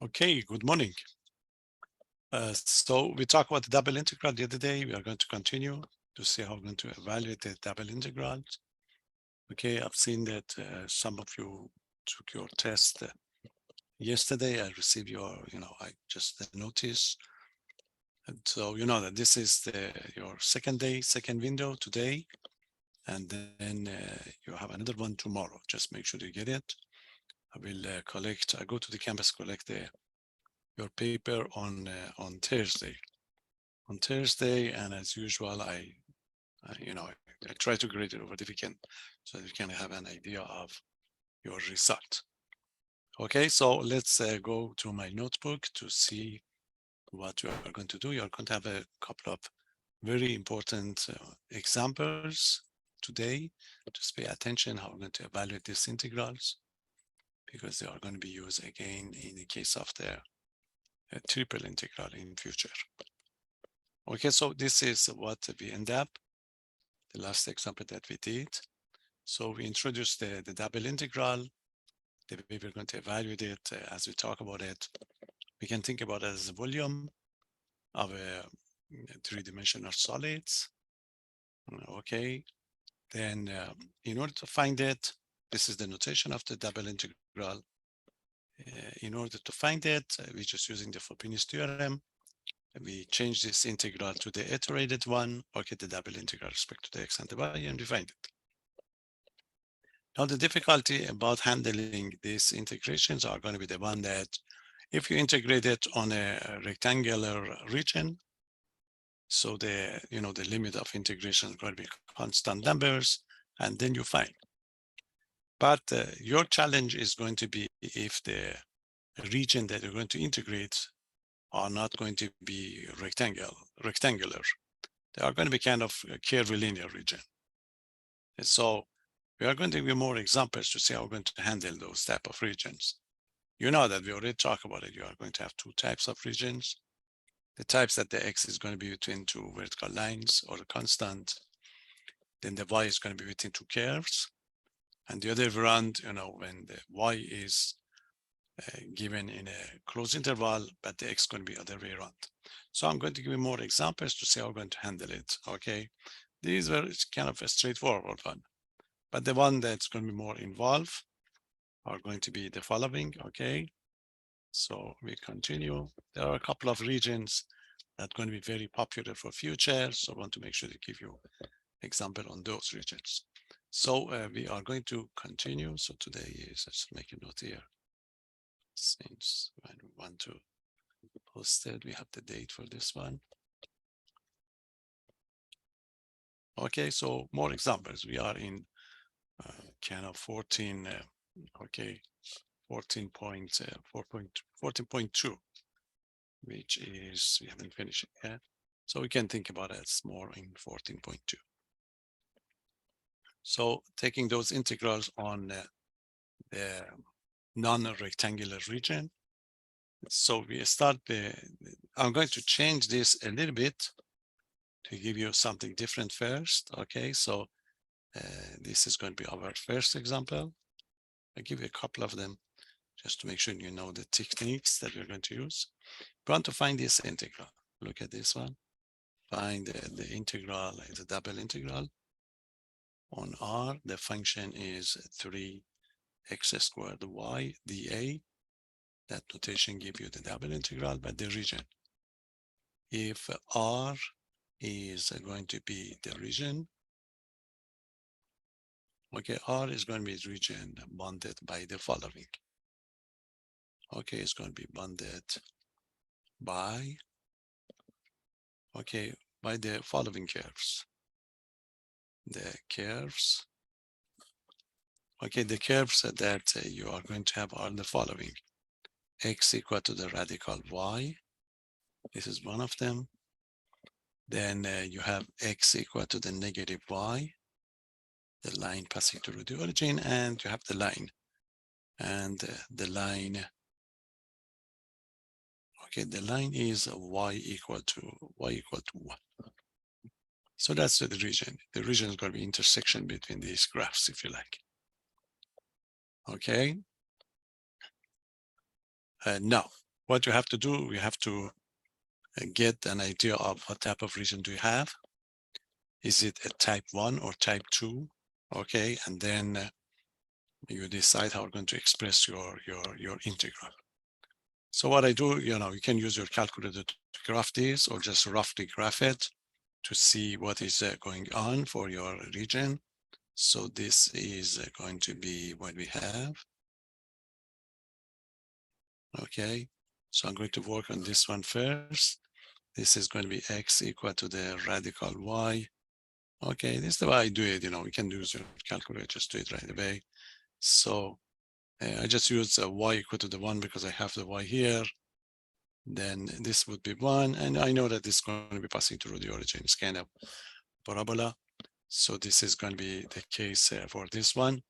Okay, good morning. So we talked about the double integral the other day. We are going to continue to see how we're going to evaluate the double integrals. Okay, I've seen that some of you took your test yesterday. I received your, I just noticed. And so you know that this is your second day, second window today. And then you have another one tomorrow. Just make sure you get it. I will I go to the campus, collect your paper on Thursday. On Thursday, and as usual, I try to grade it over the weekend so that you can have an idea of your result. Okay, so let's go to my notebook to see what you are going to do. You are going to have a couple of very important examples today. Just pay attention how we're going to evaluate these integrals because they are going to be used again in the case of the triple integral in future. Okay, so this is what we end up, the last example that we did. So we introduced the double integral, the way we're going to evaluate it as we talk about it. We can think about it as a volume of a three-dimensional solids. Okay, then in order to find it, this is the notation of the double integral. In order to find it, we're just using the Frobenius theorem. We change this integral to the iterated one, or get the double integral respect to the x and the y, and we find it. Now, the difficulty about handling these integrations are going to be the one that if you integrate it on a rectangular region, so the limit of integration is going to be constant numbers, and then you find. But your challenge is going to be if the region that you're going to integrate are not going to be rectangular. They are going to be kind of a curvilinear region. And so we are going to give you more examples to see how we're going to handle those type of regions. You know that we already talked about it. You are going to have two types of regions. The types that the x is going to be between two vertical lines or a constant. Then the y is going to be between two curves. And the other way around, when the y is given in a closed interval, but the x is going to be other way around. So I'm going to give you more examples to see how we're going to handle it. Okay, these were kind of a straightforward one, but the one that's going to be more involved are going to be the following. Okay, so we continue. There are a couple of regions that are going to be very popular for future, so I want to make sure to give you example on those regions. So we are going to continue. So today is, let's make a note here. Since when we want to post it, we have the date for this one. Okay, so more examples. We are in kind of 14, okay, 14.2, which is, we haven't finished it yet. So we can think about it as more in 14.2. So taking those integrals on the non-rectangular region. So we start I'm going to change this a little bit to give you something different first. Okay, so this is going to be our first example. I'll give you a couple of them just to make sure you know the techniques that we're going to use. We want to find this integral. Look at this one. Find the integral, the double integral. On R, the function is 3x squared y dA. That notation gives you the double integral, but the region. If R is going to be the region, okay, R is going to be the region bounded by the following. Okay, it's going to be bounded by, okay, by the following curves. The curves, okay, the curves that you are going to have are the following. X equal to the radical y. This is one of them. Then you have x equal to the negative y, the line passing through the origin, and you have the line. And the line, okay, the line is y equal to 1. So that's the region. The region is going to be intersection between these graphs, if you like. Okay. Now, what you have to do, you have to get an idea of what type of region do you have. Is it a type 1 or type 2? Okay, and then you decide how you're going to express your integral. So what I do, you can use your calculator to graph this, or just roughly graph it to see what is going on for your region. So this is going to be what we have. Okay, so I'm going to work on this one first. This is going to be x equal to the radical y. Okay, this is the way I do it. You can use your calculator, just do it right away. So I just use y equal to the 1 because I have the y here. Then this would be 1, and I know that this is going to be passing through the origin. It's kind of parabola. So this is going to be the case for this one.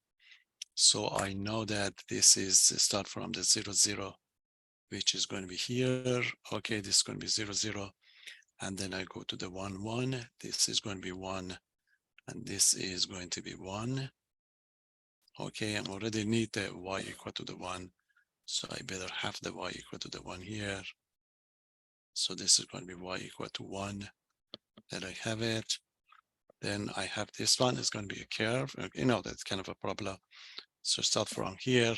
So I know that this is start from the 0, 0, which is going to be here. Okay, this is going to be 0, 0. And then I go to the 1, 1. This is going to be 1. And this is going to be 1. Okay, I'm already need the y equal to the 1. So I better have the y equal to the 1 here. So this is going to be y equal to 1. Then I have it. Then I have this one is going to be a curve. That's kind of a parabola. So start from here.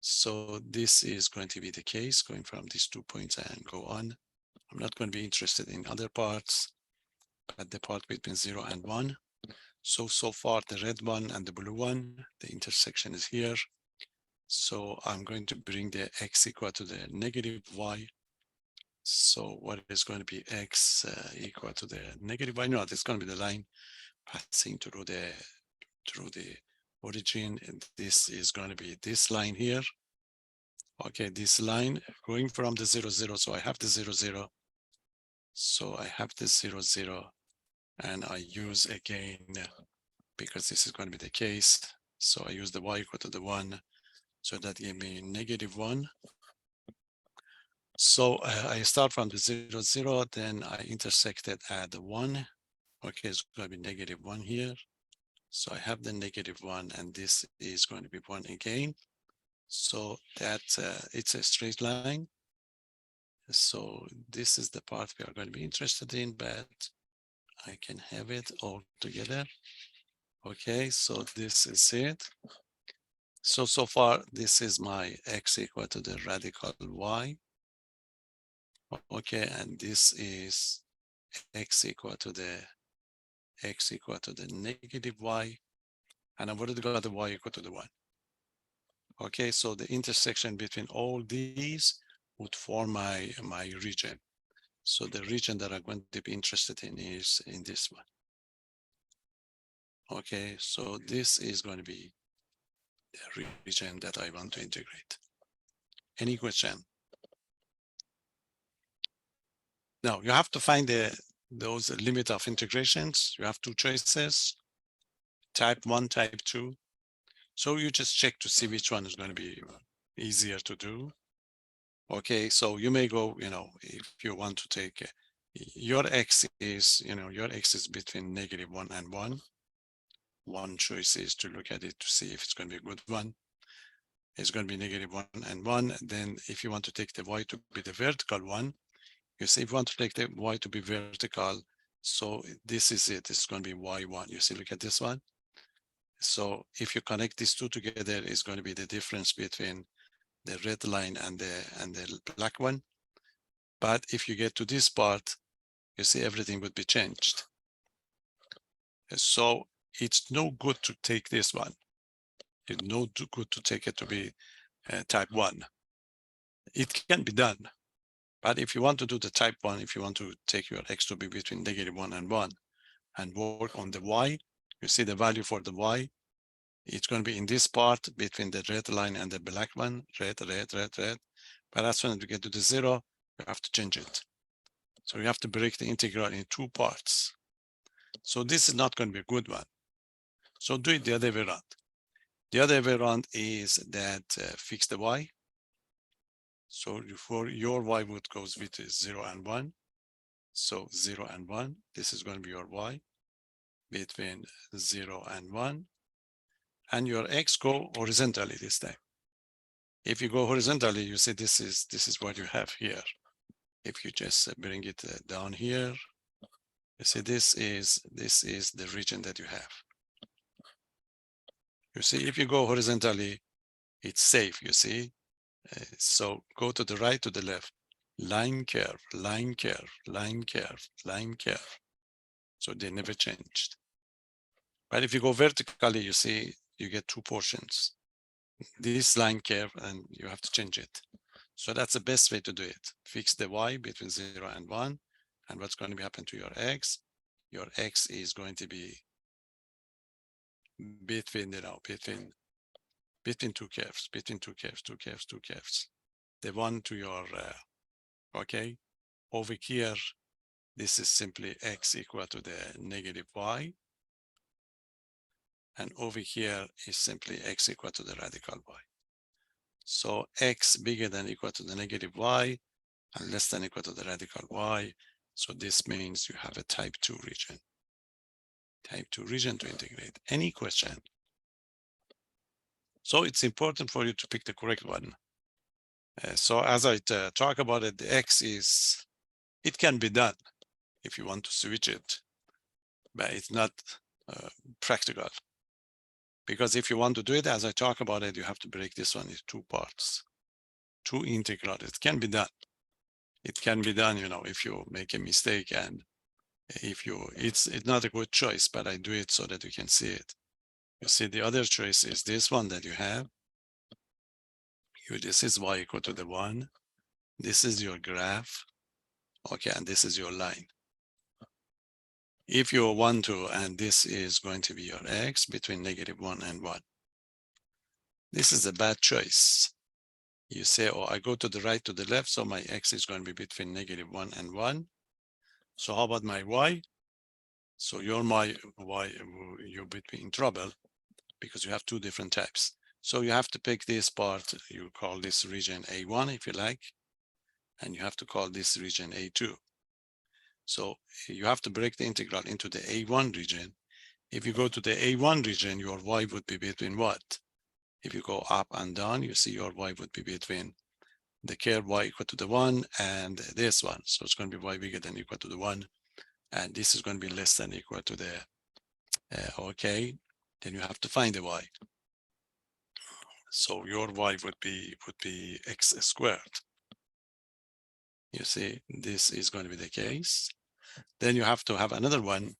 So this is going to be the case going from these 2 points and go on. I'm not going to be interested in other parts, but the part between 0 and 1. So far the red one and the blue one, the intersection is here. So I'm going to bring the x equal to the negative y. So what is going to be x equal to the negative y? No, it's going to be the line passing through the origin, and this is going to be this line here. Okay, this line going from the 0, 0. So I have the 0, 0. So I have the 0, 0, and I use again, because this is going to be the case. So I use the y equal to the 1. So that gave me negative 1. So I start from the 0, 0, then I intersect it at the 1. Okay, it's going to be negative 1 here. So I have the negative 1, and this is going to be 1 again. So that it's a straight line. So this is the part we are going to be interested in, but I can have it all together. Okay, so this is it. So far, this is my x equal to the radical y. Okay, and this is x equal to the negative y. And I've already got the y equal to the 1. Okay, so the intersection between all these would form my region. So the region that I'm going to be interested in is in this one. Okay, so this is going to be the region that I want to integrate. Any question? Now you have to find those limit of integrations. You have 2 choices, type 1, type 2. So you just check to see which one is going to be easier to do. Okay, so you may go, if you want to take your x is, your x is between negative 1 and 1. One choice is to look at it to see if it's going to be a good one. It's going to be negative 1 and 1. Then if you want to take the y to be the vertical one, you see, if you want to take the y to be vertical, so this is it. It's going to be y1. You see, look at this one. So if you connect these two together, it's going to be the difference between the red line and the black one. But if you get to this part, you see everything would be changed. So it's no good to take this one. It's no good to take it to be type 1. It can be done. But if you want to do the type 1, if you want to take your x to be between negative 1 and 1 and work on the y, you see the value for the y, it's going to be in this part between the red line and the black one, red, red, red, red. But as soon as we get to the 0, you have to change it. So you have to break the integral in 2 parts. So this is not going to be a good one. So do it the other way around. The other way around is that fix the y. So for your y would goes with 0 and 1. So 0 and 1, this is going to be your y between 0 and 1. And your x go horizontally this time. If you go horizontally, you see this is what you have here. If you just bring it down here, you see this is the region that you have. You see, if you go horizontally, it's safe, you see. So go to the right, to the left, line curve, line curve, line curve, line curve. So they never changed. But if you go vertically, you see, you get two portions. This line curve, and you have to change it. So that's the best way to do it. Fix the y between 0 and 1. And what's going to happen to your x? Your x is going to be between, between two curves, between two curves, two curves, two curves. The one to your, okay, over here, this is simply x equal to the negative y. And over here is simply x equal to the radical y. So x bigger than equal to the negative y and less than equal to the radical y. So this means you have a type 2 region. Type 2 region to integrate. Any question? So it's important for you to pick the correct one. So as I talk about it, the x is, it can be done if you want to switch it, but it's not practical. Because if you want to do it, as I talk about it, you have to break this one into two parts, two integrals. It can be done. It can be done, you know, if you make a mistake and if you, it's not a good choice, but I do it so that you can see it. You see, the other choice is this one that you have. This is y equal to the 1. This is your graph. Okay, and this is your line. If you want to, and this is going to be your x between negative 1 and 1. This is a bad choice. You say, oh, I go to the right, to the left, so my x is going to be between negative 1 and 1. So how about my y? So your y, you'll be in trouble because you have two different types. So you have to pick this part, you call this region A1 if you like, and you have to call this region A2. So you have to break the integral into the A1 region. If you go to the A1 region, your y would be between what? If you go up and down, you see your y would be between the curve y equal to the 1 and this one. So it's going to be y bigger than equal to the 1. And this is going to be less than equal to the, okay, then you have to find the y. So your y would be x squared. You see, this is going to be the case. Then you have to have another one.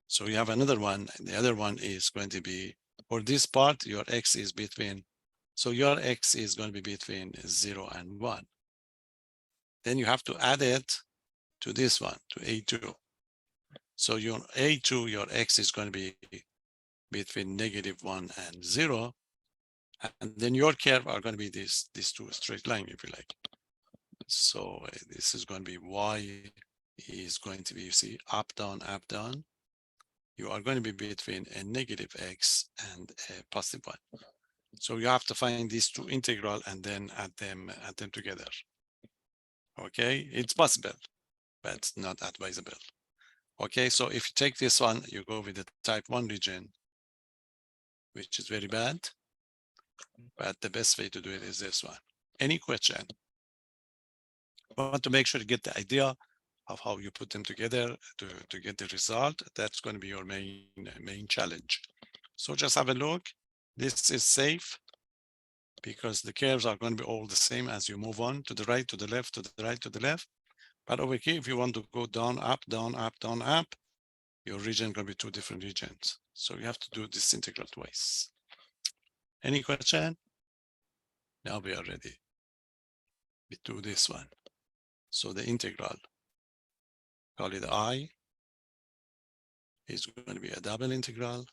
So you have another one. The other one is going to be, for this part, your x is between, so your x is going to be between 0 and 1. Then you have to add it to this one, to A2. So your A2, your x is going to be between negative 1 and 0. And then your curve are going to be these two straight line, if you like. So this is going to be y is going to be, you see, up, down, up, down. You are going to be between a negative x and a positive 1. So you have to find these two integral and then add them together. Okay, it's possible, but not advisable. Okay, so if you take this one, you go with the type 1 region, which is very bad, but the best way to do it is this one. Any question? I want to make sure you get the idea of how you put them together to get the result. That's going to be your main challenge. So just have a look. This is safe because the curves are going to be all the same as you move on to the right, to the left, to the right, to the left. But over here, if you want to go down, up, down, up, down, up, your region going to be two different regions. So you have to do this integral twice. Any question? Now we are ready. We do this one. So the integral, call it I, is going to be a double integral.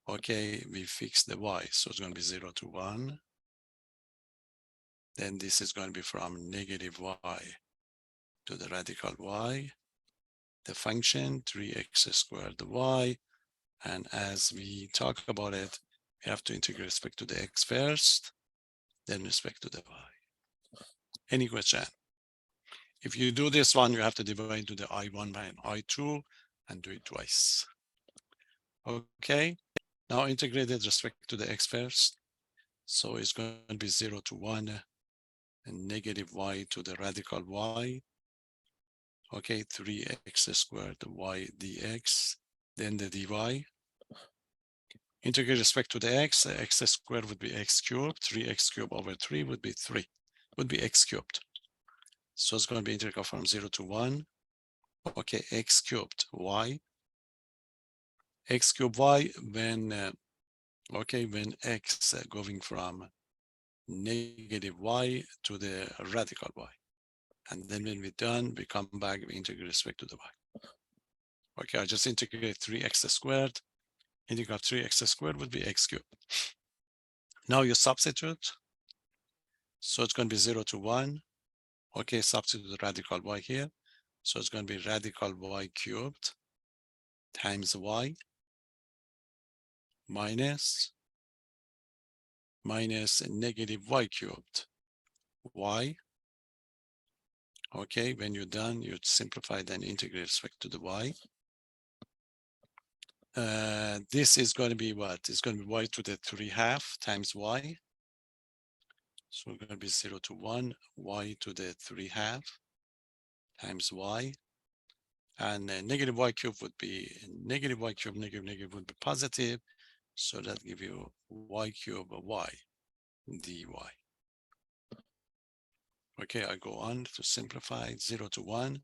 Okay, we fix the y, so it's going to be 0 to 1. Then this is going to be from negative y to the radical y. The function 3x squared y. And as we talk about it, we have to integrate respect to the x first, then respect to the y. Any question? If you do this one, you have to divide into the I1 by an I2 and do it twice. Okay, now integrate it respect to the x first. So it's going to be 0 to 1 and negative y to the radical y. Okay, 3x squared y dx, then the dy. Integrate respect to the x squared would be x cubed, 3x cubed over 3 would be x cubed. So it's going to be integral from 0 to 1. Okay, x cubed y. X cubed y when, when x going from negative y to the radical y. And then when we're done, we come back, we integrate respect to the y. Okay, I just integrate 3x squared. Integral 3x squared would be x cubed. Now you substitute. So it's going to be 0 to 1. Okay, substitute the radical y here. So it's going to be radical y cubed times y minus negative y cubed y. Okay, when you're done, you simplify, then integrate respect to the y. This is going to be what? It's going to be y to the 3/2 times y. So we're going to be 0 to 1, y to the 3/2 times y. And negative y cubed would be negative y cubed, negative would be positive. So that gives you y cubed y dy. Okay, I go on to simplify 0 to 1.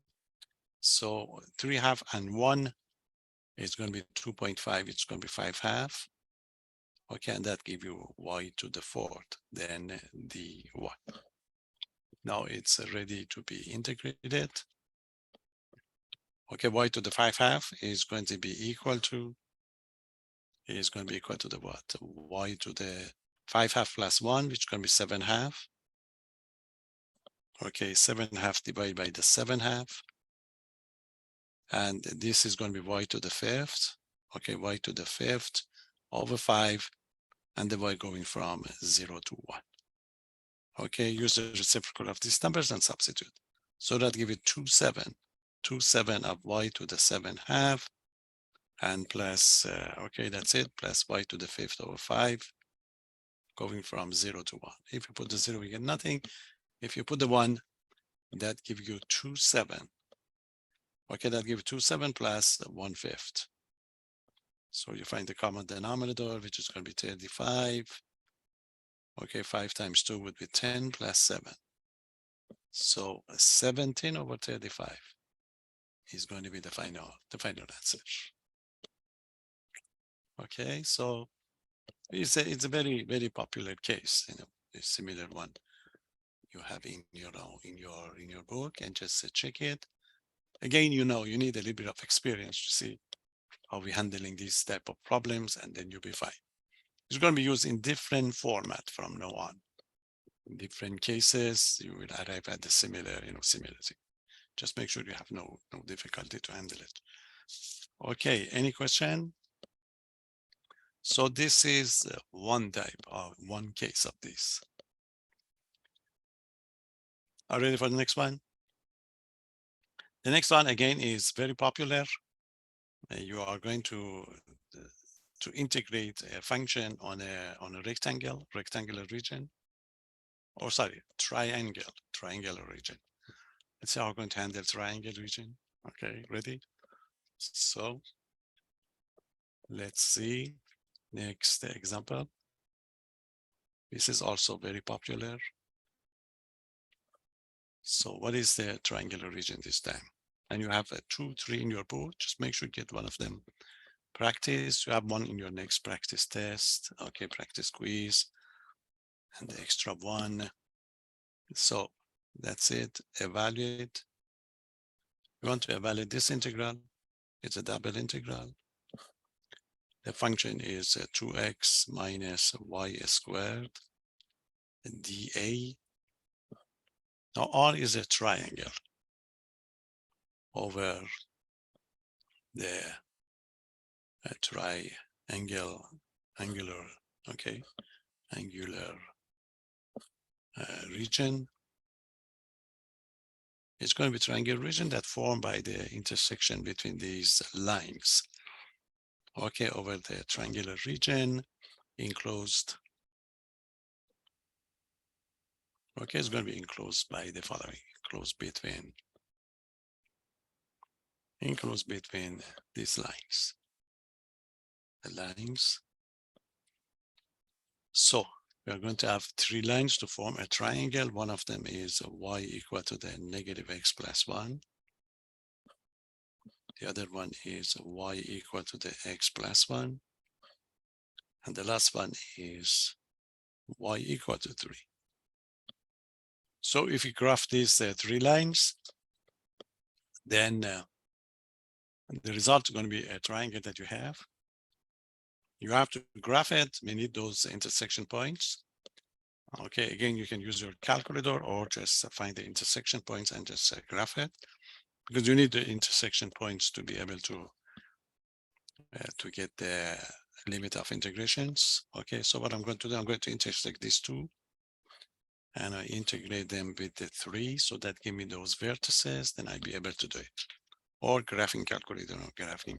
So 3/2 and 1 is going to be 2.5. It's going to be 5/2. Okay, and that gives you y to the 4th, then dy. Now it's ready to be integrated. Okay, y to the 5/2 is going to be equal to the what? Y to the 5/2 plus 1, which is going to be 7/2. Okay, 7/2 divided by the 7/2. And this is going to be y to the 5th. Okay, y to the 5th over 5, and the y going from 0 to 1. Okay, use the reciprocal of these numbers and substitute. So that gives you 2/7. 2/7 of y to the 7/2, and plus, okay, that's it, plus y to the 5th over 5, going from 0 to 1. If you put the 0, you get nothing. If you put the 1, that gives you 2/7. Okay, that gives 2/7 plus 1/5. So you find the common denominator, which is going to be 35. Okay, 5 times 2 would be 10 plus 7. So 17 over 35 is going to be the final answer. Okay, so it's a very, very popular case, a similar one you have in your book, and just check it. Again, you need a little bit of experience to see how we're handling these type of problems, and then you'll be fine. It's going to be used in different format from now on. In different cases, you will arrive at the similar, similarity. Just make sure you have no difficulty to handle it. Okay, any question? So this is one type of one case of this. Are you ready for the next one? The next one again is very popular. You are going to integrate a function on a rectangular region, or sorry, triangular region. Let's see how we're going to handle triangle region. Okay, ready? So let's see next example. This is also very popular. So what is the triangular region this time? And you have 2, 3 in your book. Just make sure you get one of them. Practice, you have one in your next practice test. Okay, practice quiz, and the extra one. So that's it. Evaluate. You want to evaluate this integral. It's a double integral. The function is 2x minus y squared dA. Now R is a triangle over the angular region. It's going to be triangular region that formed by the intersection between these lines. Okay, over the triangular region enclosed Okay, it's going to be enclosed by the following: enclosed between these lines. The lines. So we are going to have 3 lines to form a triangle. One of them is y equal to the negative x plus 1. The other one is y equal to the x plus 1. And the last one is y equal to 3. So if you graph these 3 lines, then the result is going to be a triangle that you have. You have to graph it. We need those intersection points. Okay, again, you can use your calculator or just find the intersection points and just graph it, because you need the intersection points to be able to get the limit of integrations. Okay, so what I'm going to do, I'm going to intersect these two, and I integrate them with the 3, so that give me those vertices, then I'll be able to do it. Or graphing calculator or graphing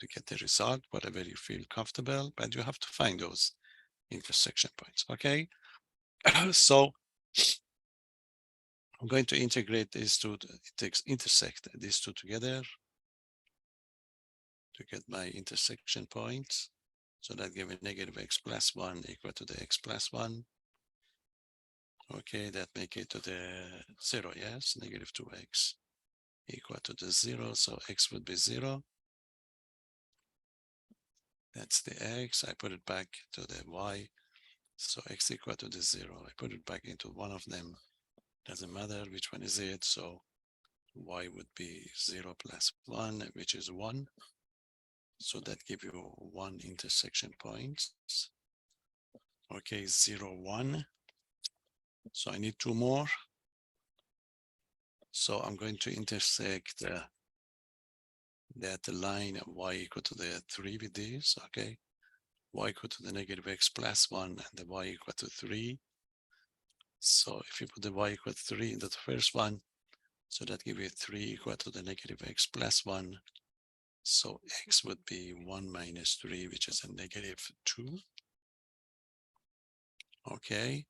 to get the result, whatever you feel comfortable, but you have to find those intersection points, okay? So I'm going to integrate these two, intersect these two together to get my intersection points. So that give a negative x plus 1 equal to the x plus 1. Okay, that make it to the 0, yes, negative 2x equal to the 0, so x would be 0. That's the x, I put it back to the y, so x equal to the 0. I put it back into one of them, doesn't matter which one is it, so y would be 0 plus 1, which is 1. So that give you 1 intersection points. Okay, 0, 1. So I need 2 more. So I'm going to intersect that line y equal to the 3 with this, okay? Y equal to the negative x plus 1 and the y equal to 3. So if you put the y equal to 3 into the first one, so that gives you 3 equal to the negative x plus 1. So x would be 1 minus 3, which is a negative 2. Okay,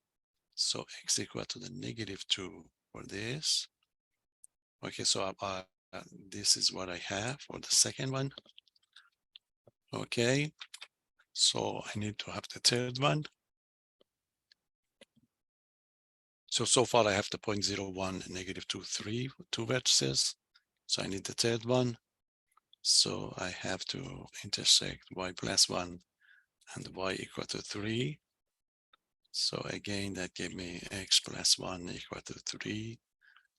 so x equal to the negative 2 for this. Okay, so this is what I have for the second one. Okay, so I need to have the third one. So far I have the 0.01, negative 2, 3, 2 vertices. So I need the third one. So I have to intersect y plus 1 and y equal to 3. So again, that gave me x plus 1 equal to 3.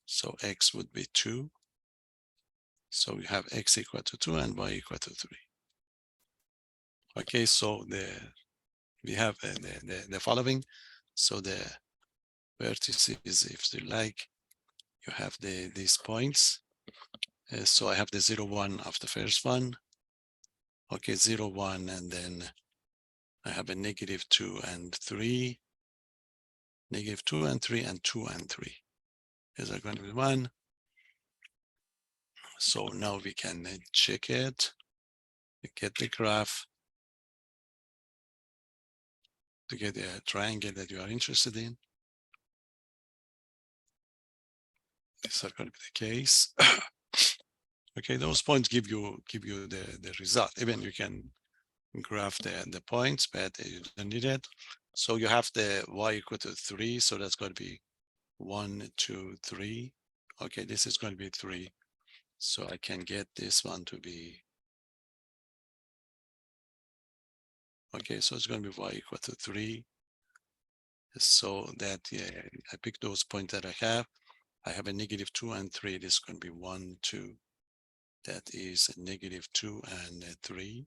So x would be 2. So we have x equal to 2 and y equal to 3. Okay, so we have the following. So the vertices, if you like, you have these points. So I have the 0, 1 of the first one. Okay, 0, 1, and then I have a negative 2 and 3. Negative 2 and 3 and 2 and 3. These are going to be 1. So now we can check it. We get the graph to get a triangle that you are interested in. These are going to be the case. Okay, those points give you the result. Even you can graph the points, but you don't need it. So you have the y equal to 3, so that's going to be 1, 2, 3. Okay, this is going to be 3. So I can get this one to be, okay, so it's going to be y equal to 3. So that, yeah, I pick those points that I have. I have a negative 2 and 3. This is going to be 1, 2. That is a negative 2 and 3.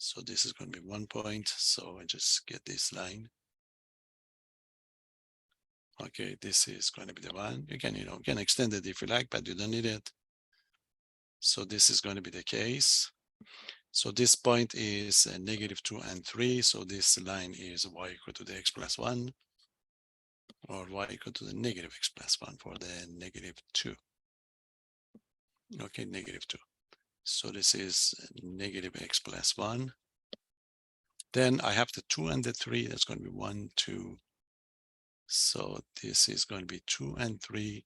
So this is going to be 1 point. So I just get this line. Okay, this is going to be the one. You can extend it if you like, but you don't need it. So this is going to be the case. So this point is negative 2 and 3. So this line is y equal to the x plus 1, or y equal to the negative x plus 1 for the negative 2. Okay, negative 2. So this is negative x plus 1. Then I have the 2 and the 3. That's going to be 1, 2, So this is going to be 2 and 3.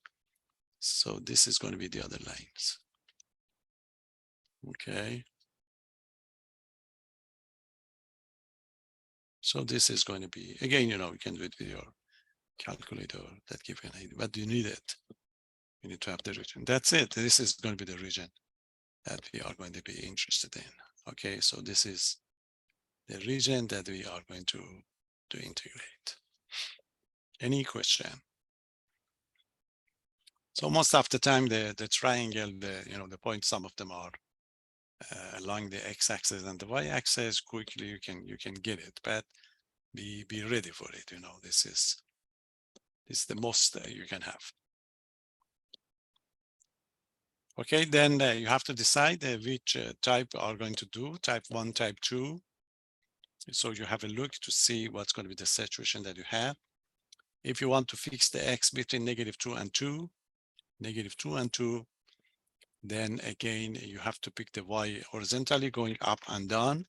So this is going to be the other lines. Okay. So this is going to be, again, you can do it with your calculator that give you an idea, but you need it. You need to have the region. That's it. This is going to be the region that we are going to be interested in. Okay, so this is the region that we are going to integrate. Any question? So most of the time, the triangle, the points, some of them are along the x-axis and the y-axis. Quickly, you can get it, but be ready for it. This is the most you can have. Okay, then you have to decide which type are going to do, type 1, type 2. So you have a look to see what's going to be the situation that you have. If you want to fix the x between -2 and 2, -2 and 2, then again, you have to pick the y horizontally going up and down.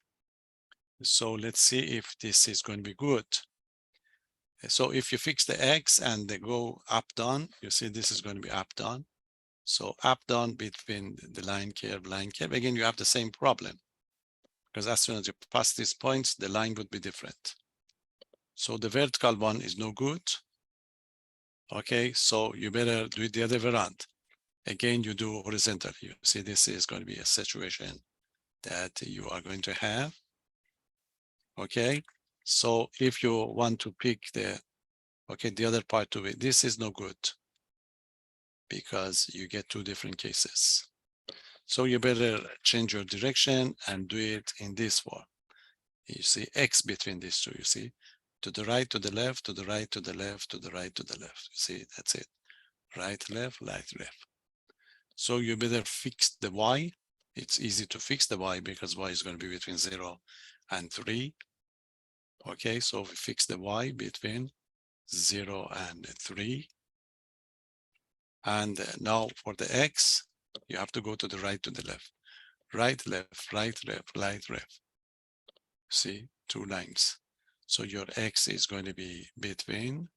So let's see if this is going to be good. So if you fix the x and they go up, down, you see this is going to be up, down. So up, down between the line curve, again, you have the same problem because as soon as you pass these points, the line would be different. So the vertical one is no good. Okay, so you better do it the other way around. Again, you do horizontally. You see, this is going to be a situation that you are going to have. Okay, so if you want to pick the other part of it, this is no good because you get two different cases. So you better change your direction and do it in this form. You see x between these two, you see, to the right, to the left, to the right, to the left, to the right, to the left. You see, that's it. Right, left, right, left. So you better fix the y. It's easy to fix the y because y is going to be between 0 and 3. Okay, so we fix the y between 0 and 3. And now for the x, you have to go to the right, to the left. Right, left, right, left, right, left. See, two lines. So your x is going to be between,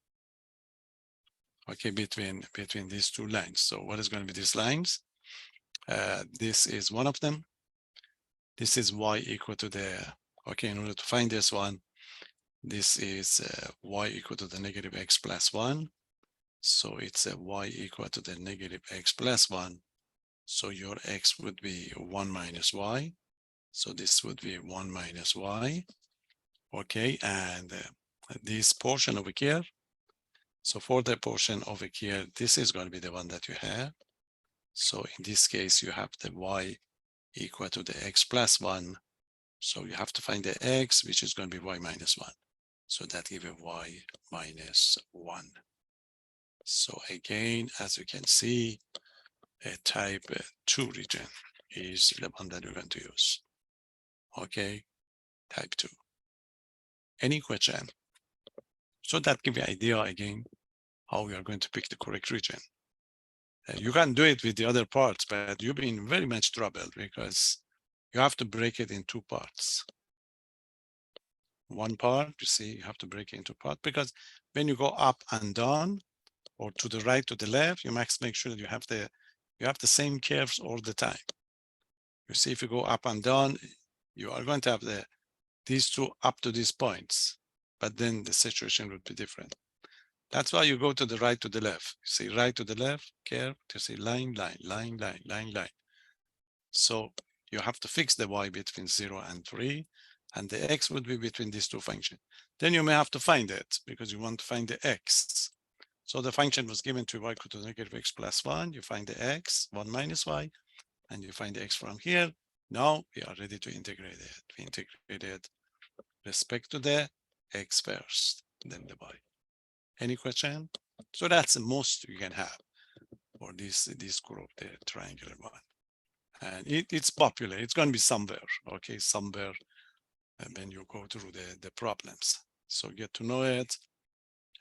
between these two lines. So what is going to be these lines? This is one of them. This is y equal to the, in order to find this one, this is y equal to the negative x plus 1. So it's a y equal to the negative x plus 1. So your x would be 1 minus y. So this would be 1 minus y. Okay, and this portion over here. So for the portion over here, this is going to be the one that you have. So in this case, you have the y equal to the x plus 1. So you have to find the x, which is going to be y minus 1. So that gives you y minus 1. So again, as you can see, a type 2 region is the one that we're going to use. Okay, type 2. Any question? So that gives you an idea again how we are going to pick the correct region. You can do it with the other parts, but you'll be in very much trouble because you have to break it in two parts. One part, you see, you have to break it into parts because when you go up and down or to the right, to the left, you must make sure that you have the same curves all the time. You see, if you go up and down, you are going to have these two up to these points, but then the situation would be different. That's why you go to the right, to the left. You see right to the left, curve, you see line, line, line, line, line, line. So you have to fix the y between 0 and 3, and the x would be between these two functions. Then you may have to find it because you want to find the x. So the function was given to y equal to negative x plus 1. You find the x, 1 minus y, and you find the x from here. Now we are ready to integrate it. We integrated respect to the x first, then the y. Any question? So that's the most you can have for this group, the triangular one. And it's popular. It's going to be somewhere, okay, somewhere when you go through the problems. So get to know it.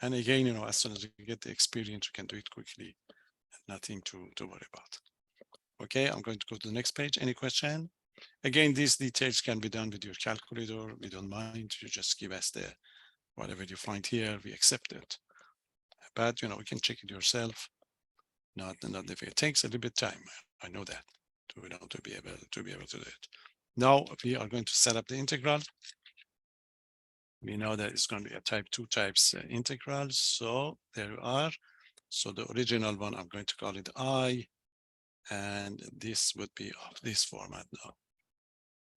And again, as soon as you get the experience, you can do it quickly. Nothing to worry about. Okay, I'm going to go to the next page. Any question? Again, these details can be done with your calculator. We don't mind. You just give us whatever you find here, we accept it. but you can check it yourself. Not if it takes a little bit of time. I know that to be able to do it. Now we are going to set up the integral. We know that it's going to be a type 2 types integral. So there you are. So the original one, I'm going to call it I, and this would be of this format now.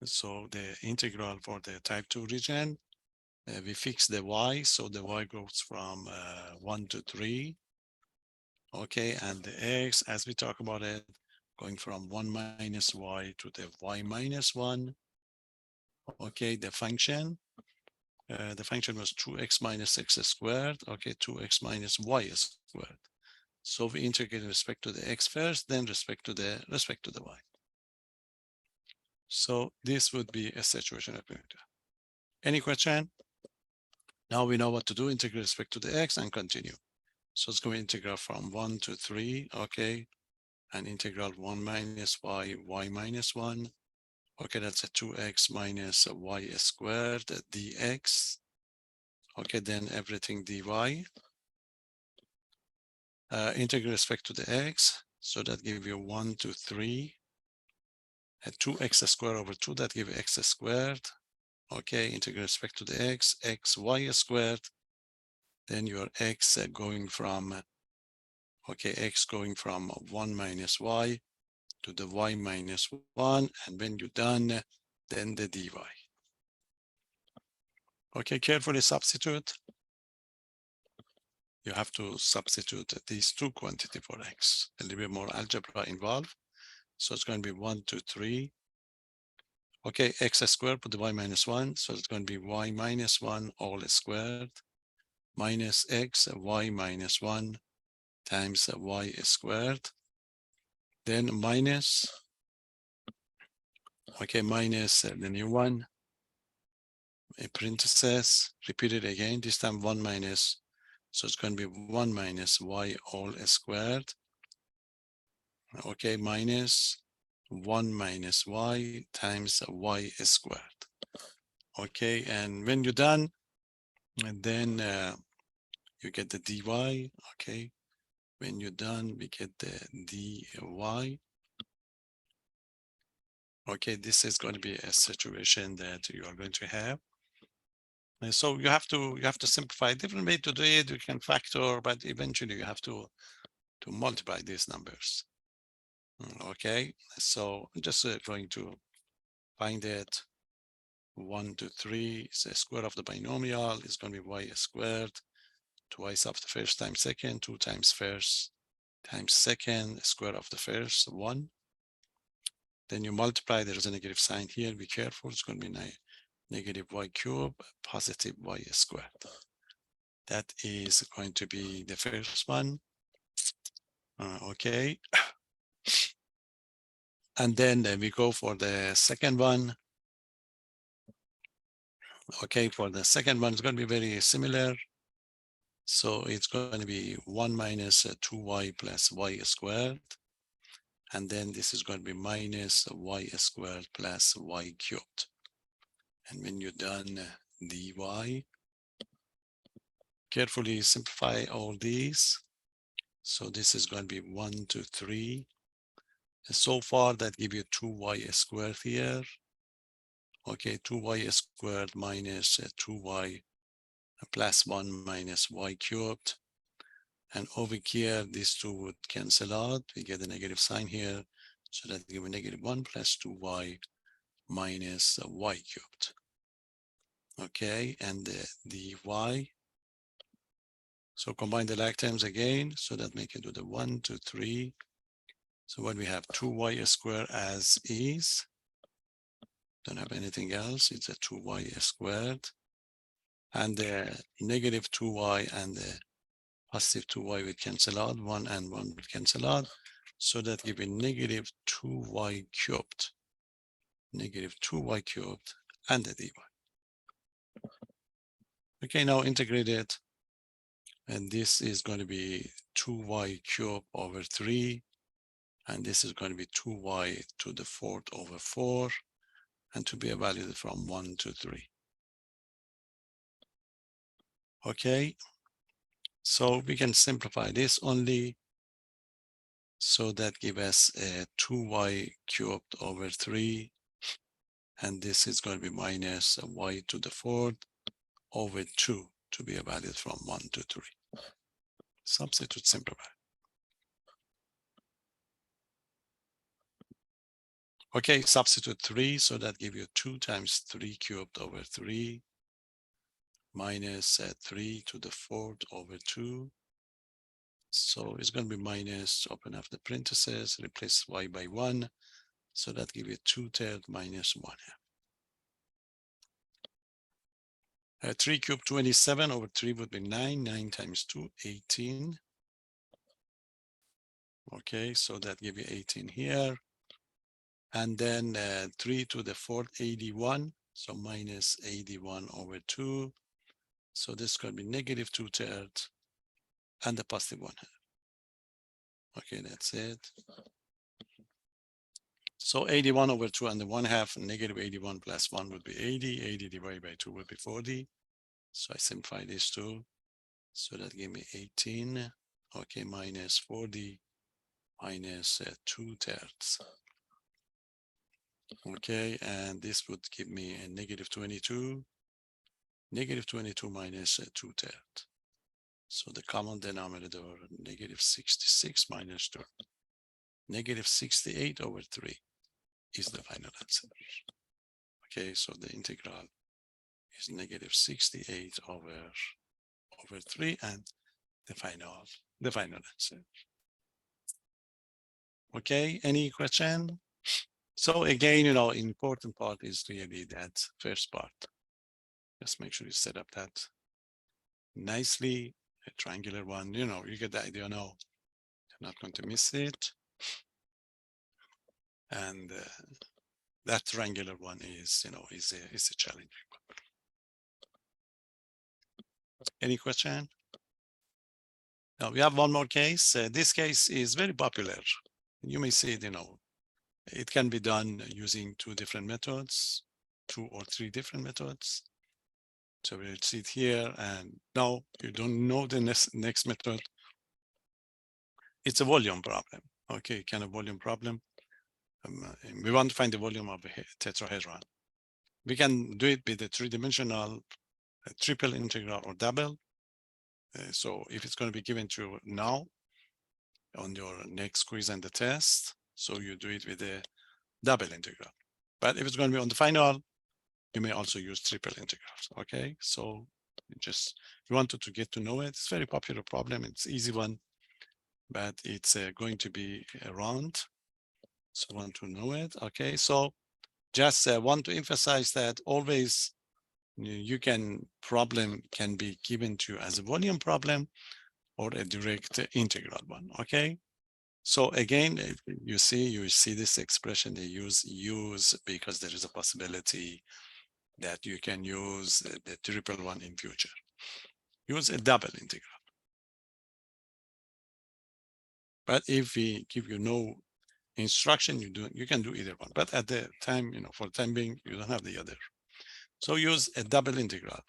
So the integral for the type 2 region, we fix the y, so the y goes from 1 to 3. Okay, and the x, as we talk about it, going from 1 minus y to the y minus 1. Okay, the function was 2x minus x squared. Okay, 2x minus y squared. So we integrate in respect to the x first, then respect to the y. So this would be a situation of any question? Now we know what to do, integrate respect to the x and continue. So it's going to integrate from 1 to 3, okay, and integral 1 minus y, y minus 1. Okay, that's a 2x minus y squared dx. Okay, then everything dy. Integrate respect to the x, so that gives you 1 to 3. 2x squared over 2, that gives x squared. Okay, integrate respect to the x, y squared. Then your x going from, okay, x going from 1 minus y to the y minus 1. And when you're done, then the dy. Okay, carefully substitute. You have to substitute these two quantities for x. A little bit more algebra involved. So it's going to be 1 to 3. Okay, x squared put the y minus 1. So it's going to be y minus 1 all squared minus x y minus 1 times y squared. Then minus, okay, minus the new one, a parenthesis, repeat it again, this time 1 minus, so it's going to be 1 minus y all squared. Okay, minus 1 minus y times y squared. Okay, and when you're done, and then you get the dy. Okay, when you're done, we get the dy. Okay, this is going to be a situation that you are going to have. And so you have to simplify. Different way to do it. You can factor, but eventually you have to multiply these numbers. Okay, so I'm just going to find it. 1 to 3 is the square of the binomial. Is going to be y squared twice of the first times second, 2 times first times second, square of the first 1. Then you multiply. There is a negative sign here. Be careful. It's going to be negative y cubed, positive y squared. That is going to be the first one. Okay. And then we go for the second one. Okay, for the second one, it's going to be very similar. So it's going to be 1 minus 2y plus y squared. And then this is going to be minus y squared plus y cubed. And when you're done, dy. Carefully simplify all these. So this is going to be 1 to 3. And so far, that gives you 2y squared here. Okay, 2y squared minus 2y plus 1 minus y cubed. And over here, these two would cancel out. We get a negative sign here. So that gives negative 1 plus 2y minus y cubed. Okay, and the dy. So combine the like terms again. So that make it do the 1 to 3. So what we have 2y squared as is. Don't have anything else. It's a 2y squared. And the negative 2y and the positive 2y will cancel out. 1 and 1 will cancel out. So that gives me negative 2y cubed. Negative 2y cubed and the dy. Okay, now integrate it. And this is going to be 2y cubed over 3. And this is going to be 2y to the 4th over 4. And to be evaluated from 1 to 3. Okay. So we can simplify this only. So that gives us 2y cubed over 3. And this is going to be minus y to the 4th over 2 to be evaluated from 1 to 3. Substitute, simplify. Okay, substitute 3, so that gives you 2 times 3 cubed over 3 minus 3 to the 4th over 2. So it's going to be minus, open up the parentheses, replace y by 1. So that gives you 2/3 minus 1. 3 cubed 27 over 3 would be 9. 9 times 2, 18. Okay, so that gives you 18 here. And then 3 to the 4th, 81. So minus 81 over 2. So this could be negative 2/3 and the positive 1. Okay, that's it. So 81 over 2 and the 1/2, negative 81 plus 1 would be 80. 80 divided by 2 would be 40. So I simplify these two. So that gave me 18. Okay, minus 40 minus 2/3. Okay, and this would give me a negative 22. Negative 22 minus 2/3. So the common denominator, negative 66 minus 2. Negative 68 over 3 is the final answer. Okay, so the integral is negative 68 over 3 and the final answer. Okay, any question? So again, important part is really that first part. Just make sure you set up that nicely, a triangular one, you get the idea now. You're not going to miss it. And that triangular one is, is a challenging one. Any question? Now we have one more case. This case is very popular. You may see it, it can be done using 2 different methods, 2 or 3 different methods. So we'll see it here, and now you don't know the next method. It's a volume problem. Okay, kind of volume problem. We want to find the volume of a tetrahedron. We can do it with a 3-dimensional triple integral or double. So if it's going to be given to you now on your next quiz and the test, so you do it with a double integral. But if it's going to be on the final, you may also use triple integrals. Okay, so just you wanted to get to know it. It's a very popular problem. It's an easy one, but it's going to be around. So want to know it. Okay, so just want to emphasize that always problem can be given to you as a volume problem or a direct integral one. Okay, so again, you see this expression they use because there is a possibility that you can use the triple one in future. Use a double integral. But if we give you no instruction, you can do either one. But at the time, for the time being, you don't have the other. So use a double integral.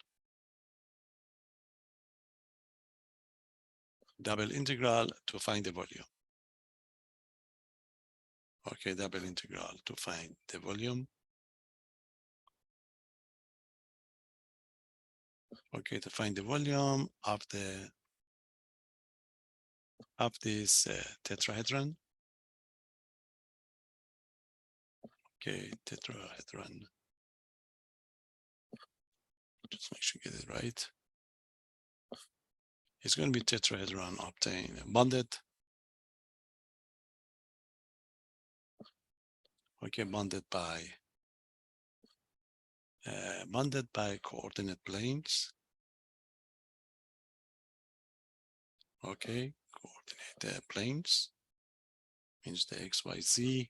Double integral to find the volume. Okay, double integral to find the volume. Okay, to find the volume of this tetrahedron. Okay, tetrahedron. Just make sure you get it right. It's going to be tetrahedron obtained bonded. Okay, bonded by coordinate planes. Okay, coordinate planes means the x, y, z,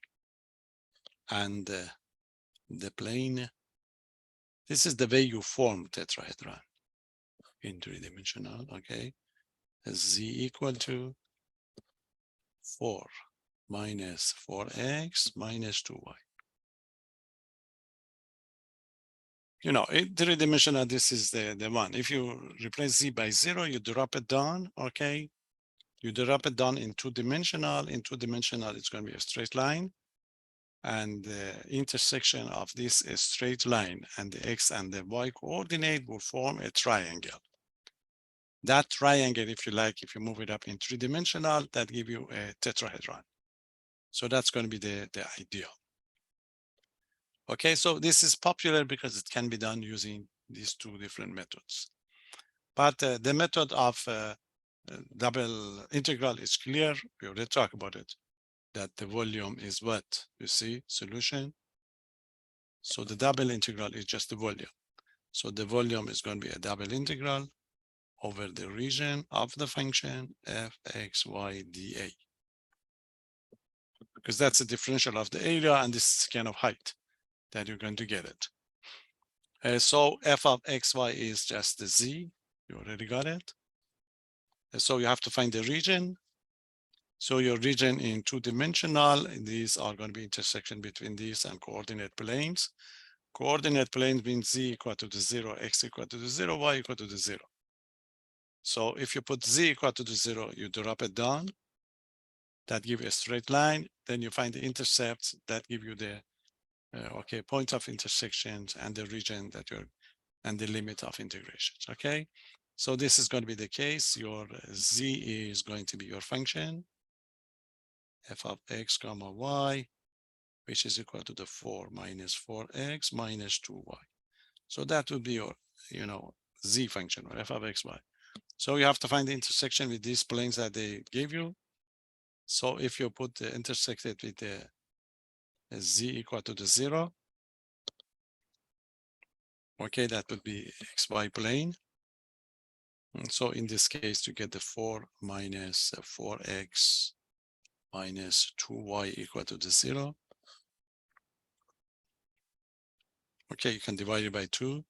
and the plane. This is the way you form tetrahedron in 3-dimensional. Okay, z equal to 4 minus 4x minus 2y. you know, three-dimensional, this is the one. If you replace Z by 0, you drop it down, okay? You drop it down in two-dimensional. In two-dimensional, it's going to be a straight line. And the intersection of this straight line and the X and the Y coordinate will form a triangle. That triangle, if you like, if you move it up in three-dimensional, that give you a tetrahedron. So that's going to be the ideal. Okay, so this is popular because it can be done using these two different methods. But the method of double integral is clear. We already talked about it, that the volume is what? You see, solution. So the double integral is just the volume. So the volume is going to be a double integral over the region of the function f, x, y, dA. Because that's the differential of the area, and this is kind of height that you're going to get it. So f of xy is just the z. You already got it. So you have to find the region. So your region in two-dimensional, these are going to be intersection between these and coordinate planes. Coordinate planes means z equal to the 0, x equal to the 0, y equal to the 0. So if you put z equal to the 0, you drop it down. That give you a straight line. Then you find the intercepts that give you the okay, point of intersections and the region that you're and the limit of integrations. Okay, so this is going to be the case. Your z is going to be your function f of x comma y, which is equal to the 4 minus 4x minus 2y. So that would be your, you know, z function or f of xy. So you have to find the intersection with these planes that they gave you. So if you put the intersected with the z equal to the 0, okay, that would be xy plane. And so in this case, you get the 4 minus 4x minus 2y equal to the 0. Okay, you can divide it by 2.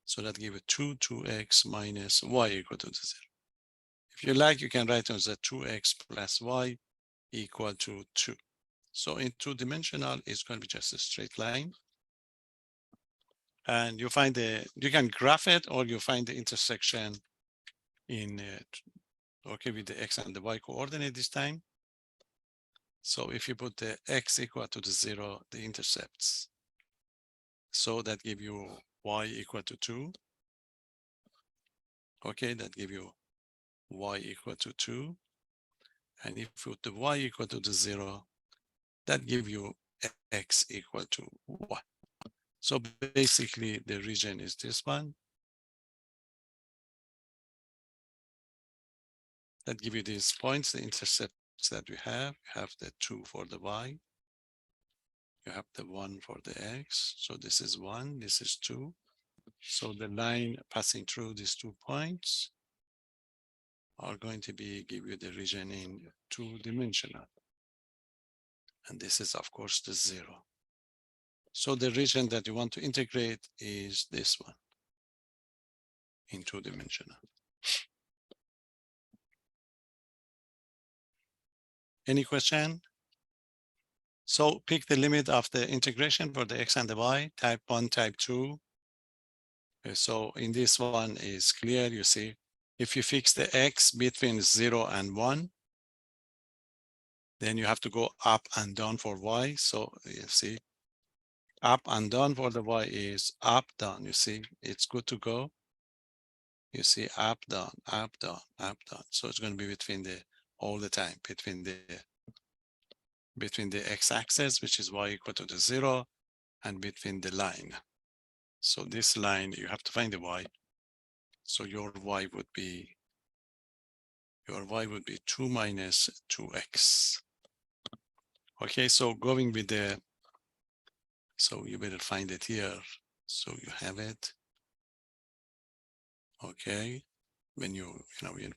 So that gives it 2x minus y equal to the 0. If you like, you can write it as a 2x plus y equal to 2. So in two-dimensional, it's going to be just a straight line. And you find you can graph it, or you find the intersection in, okay, with the x and the y coordinate this time. So if you put the x equal to the 0, the intercepts. So that give you y equal to 2. Okay, that give you y equal to 2. And if you put the y equal to the 0, that give you x equal to 1. So basically the region is this one. That give you these points, the intercepts that we have. You have the 2 for the y. You have the 1 for the x. So this is 1, this is 2. So the line passing through these 2 points are going to be give you the region in two-dimensional. And this is, of course, the 0. So the region that you want to integrate is this one in two-dimensional. Any question? So pick the limit of the integration for the x and the y, type 1, type 2. So in this one is clear, you see, if you fix the x between 0 and 1, then you have to go up and down for y. So you see, up and down for the y is up, down. You see, it's good to go. You see, up, down, up, down, up, down. So it's going to be between the, all the time, between the x-axis, which is y equal to the 0, and between the line. So this line, you have to find the y. So your y would be 2 minus 2x. Okay, so going with the, so you better find it here. So you have it. Okay, when you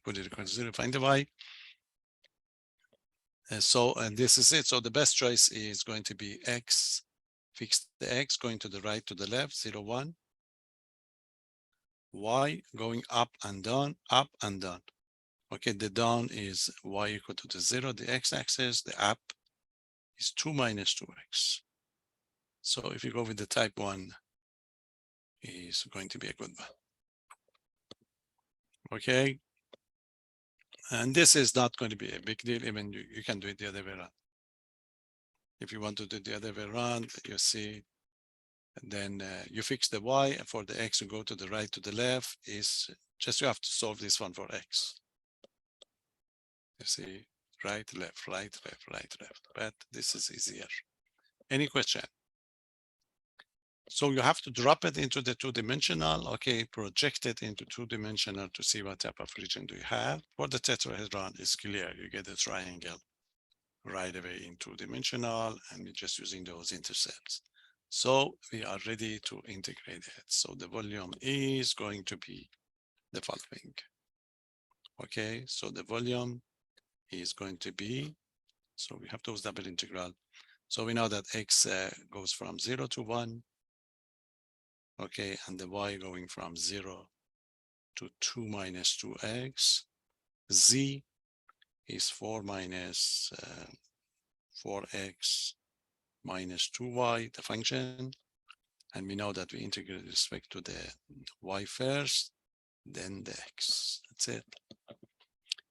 put it equal to 0, find the y. And this is it. So the best choice is going to be x. Fix the x going to the right, to the left, 0, 1. Y going up and down, up and down. Okay, the down is y equal to the 0. The x-axis, the up is 2 minus 2x. So if you go with the type 1, is going to be a good one. Okay. And this is not going to be a big deal. Even you can do it the other way around. If you want to do the other way around, you see, and then you fix the y, and for the x, you go to the right, to the left, is just you have to solve this one for x. You see, right, left, right, left, right, left. But this is easier. Any question? So you have to drop it into the two-dimensional, okay, project it into two-dimensional to see what type of region do you have. For the tetrahedron, it's clear. You get a triangle right away in two-dimensional, and we're just using those intercepts. So we are ready to integrate it. So the volume is going to be the following. Okay, so the volume is going to be, so we have those double integral. So we know that x goes from 0 to 1. Okay, and the y going from 0 to 2 minus 2x. Z is 4 minus 4x minus 2y, the function. And we know that we integrate with respect to the y first, then the x. That's it.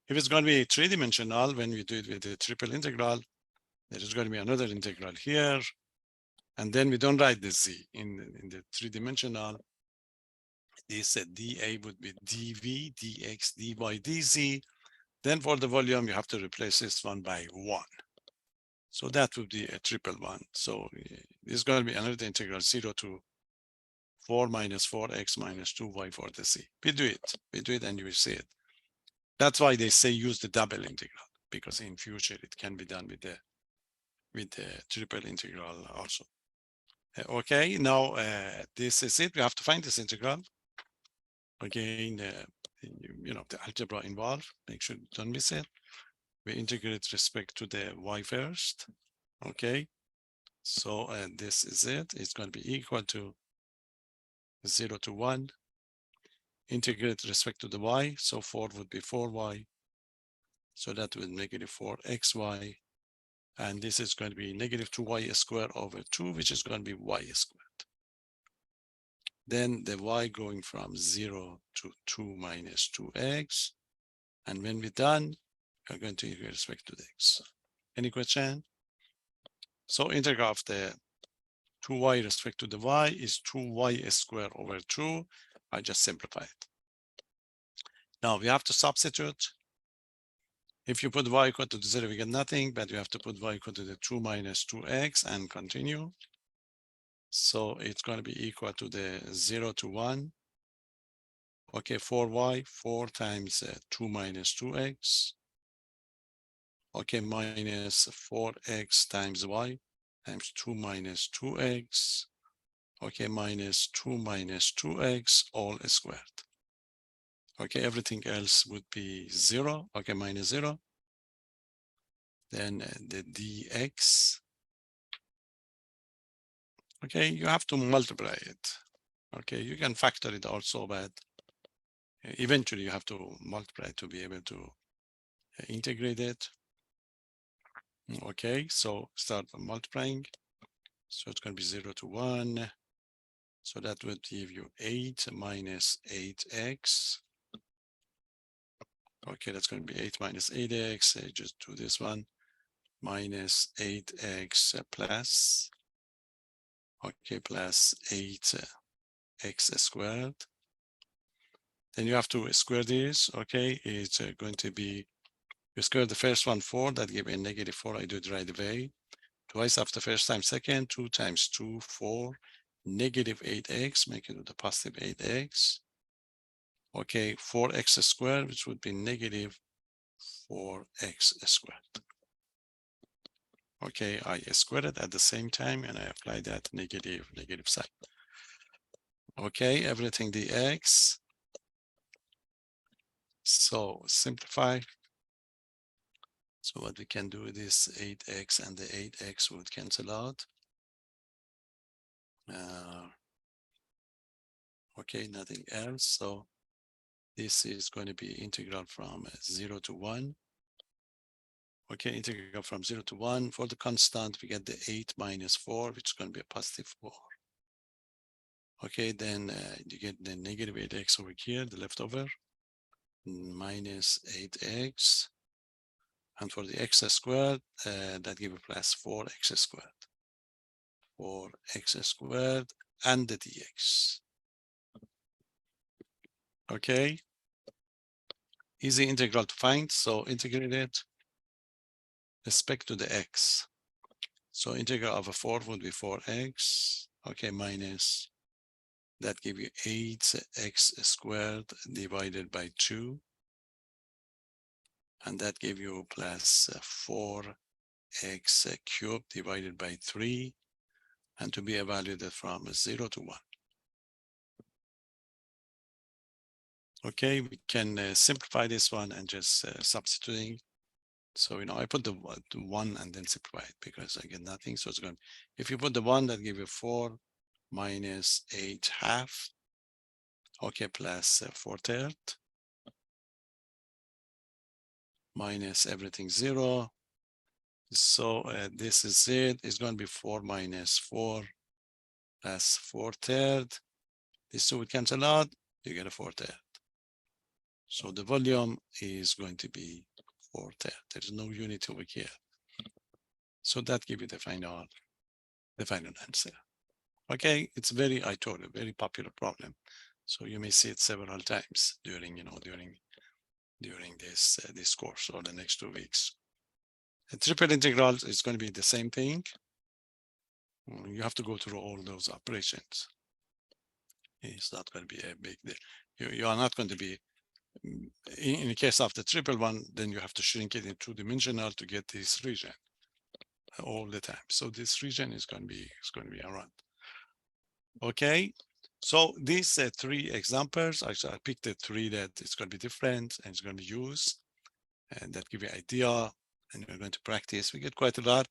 If it's going to be three-dimensional, when we do it with the triple integral, there is going to be another integral here. And then we don't write the z in the three-dimensional. This dA would be dv, dx, dy, dz. Then for the volume, you have to replace this one by 1. So that would be a triple one. So this is going to be another integral 0 to 4 minus 4x minus 2y for the z. We do it and you will see it. That's why they say use the double integral, because in future it can be done with the triple integral also. Okay, now this is it. We have to find this integral. Again, the algebra involved. Make sure you don't miss it. We integrate respect to the y first. Okay, so this is it. It's going to be equal to 0 to 1. Integrate respect to the y. So 4 would be 4y. So that would negative 4xy. And this is going to be negative 2y squared over 2, which is going to be y squared. Then the y going from 0 to 2 minus 2x. And when we're done, we're going to integrate respect to the x. Any question? So integral of the 2y respect to the y is 2y squared over 2. I just simplify it. Now we have to substitute. If you put y equal to 0, we get nothing, but you have to put y equal to the 2 minus 2x and continue. So it's going to be equal to the 0 to 1. Okay, 4y, 4 times 2 minus 2x. Okay, minus 4x times y times 2 minus 2x. Okay, minus 2 minus 2x all squared. Okay, everything else would be 0. Okay, minus 0. Then the dx. Okay, you have to multiply it. Okay, you can factor it also, but eventually you have to multiply to be able to integrate it. Okay, so start multiplying. So it's going to be 0 to 1. So that would give you 8 minus 8x. Okay, that's going to be 8 minus 8x. Just do this one. Minus 8x plus. Okay, plus 8x squared. Then you have to square this. Okay, it's going to be, you square the first one 4, that give a negative 4. I do it right away. Twice after first time second, 2 times 2, 4, negative 8x, make it with the positive 8x. Okay, 4x squared, which would be negative 4x squared. Okay, I squared it at the same time and I apply that negative sign. Okay, everything dx. So simplify. So what we can do is 8x and the 8x would cancel out. Okay, nothing else. So this is going to be integral from 0 to 1. Okay, integral from 0 to 1. For the constant, we get the 8 minus 4, which is going to be a positive 4. Okay, then you get the negative 8x over here, the leftover, minus 8x. And for the x squared, that gives you plus 4x squared. 4x squared and the dx. Okay, easy integral to find. So integrate it respect to the x. So integral of a 4 would be 4x. Okay, minus that give you 8x squared divided by 2. And that give you plus 4x cubed divided by 3. And to be evaluated from 0 to 1. Okay, we can simplify this one and just substituting. So, I put the 1 and then simplify it because I get nothing. So it's going, if you put the 1, that give you 4 minus 8 half. Okay, plus 4/3 minus everything 0. So this is it. It's going to be 4 minus 4 plus 4/3. These two would cancel out. You get a 4/3. So the volume is going to be 4/3. There's no unit over here. So that gives you the final answer. Okay, it's very, I told you, very popular problem. So you may see it several times during, during this course or the next 2 weeks. A triple integral is going to be the same thing. You have to go through all those operations. It's not going to be a big deal. You are not going to be, in the case of the triple one, then you have to shrink it in 2-dimensional to get this region all the time. So this region is going to be around. Okay, so these 3 examples, actually I picked the 3 that it's going to be different and it's going to be used, and that give you an idea, and you're going to practice. We get quite a lot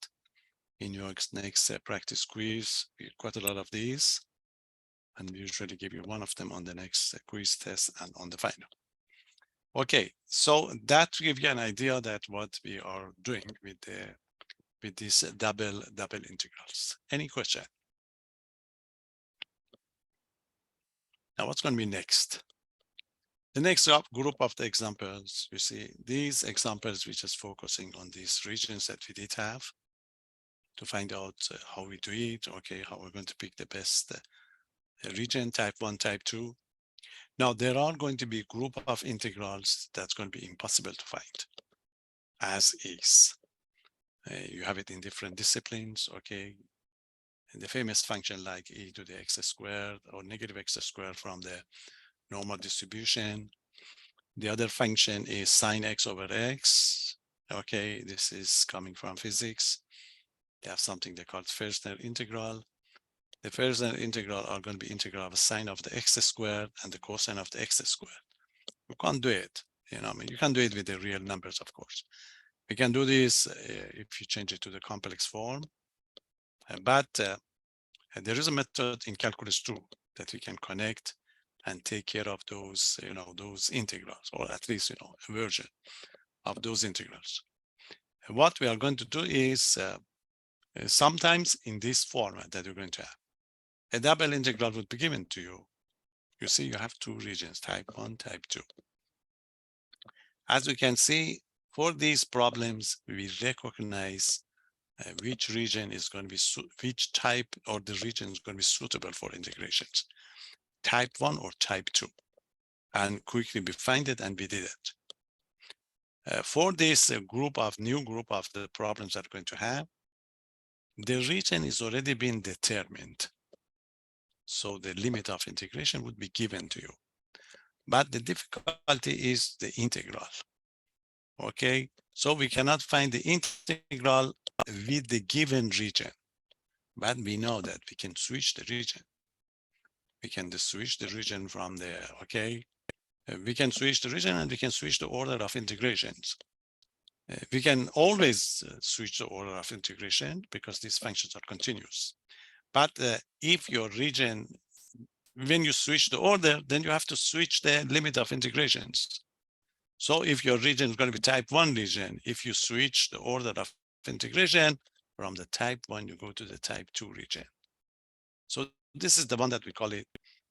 in your next practice quiz. We get quite a lot of these, and we usually give you 1 of them on the next quiz test and on the final. Okay, so that give you an idea that what we are doing with these double integrals. Any question? Now, what's going to be next? The next group of the examples, you see these examples, we're just focusing on these regions that we did have to find out how we do it, okay, how we're going to pick the best region, type 1, type 2. Now, there are going to be a group of integrals that's going to be impossible to find as is. You have it in different disciplines, okay? And the famous function like e to the x squared or negative x squared from the normal distribution. The other function is sine x over x. Okay, this is coming from physics. They have something they call Fresnel integral. The Fresnel integral are going to be integral of the sine of the x squared and the cosine of the x squared. You can't do it. I mean, you can do it with the real numbers, of course. We can do this if you change it to the complex form. But there is a method in calculus 2 that we can connect and take care of those, those integrals, or at least, a version of those integrals. And what we are going to do is sometimes in this format that you're going to have, a double integral would be given to you. You see, you have 2 regions, type 1, type 2. As we can see, for these problems, we recognize which region is going to be, which type or the region is going to be suitable for integrations, type 1 or type 2. And quickly we find it and we did it. For this new group of the problems that we're going to have, the region is already been determined. So the limit of integration would be given to you. But the difficulty is the integral. Okay, so we cannot find the integral with the given region, but we know that we can switch the region. We can just switch the region from there, okay? We can switch the region and we can switch the order of integrations. We can always switch the order of integration because these functions are continuous. But if your region, when you switch the order, then you have to switch the limit of integrations. So if your region is going to be type 1 region, if you switch the order of integration from the type 1, you go to the type 2 region. So This is the one that we call it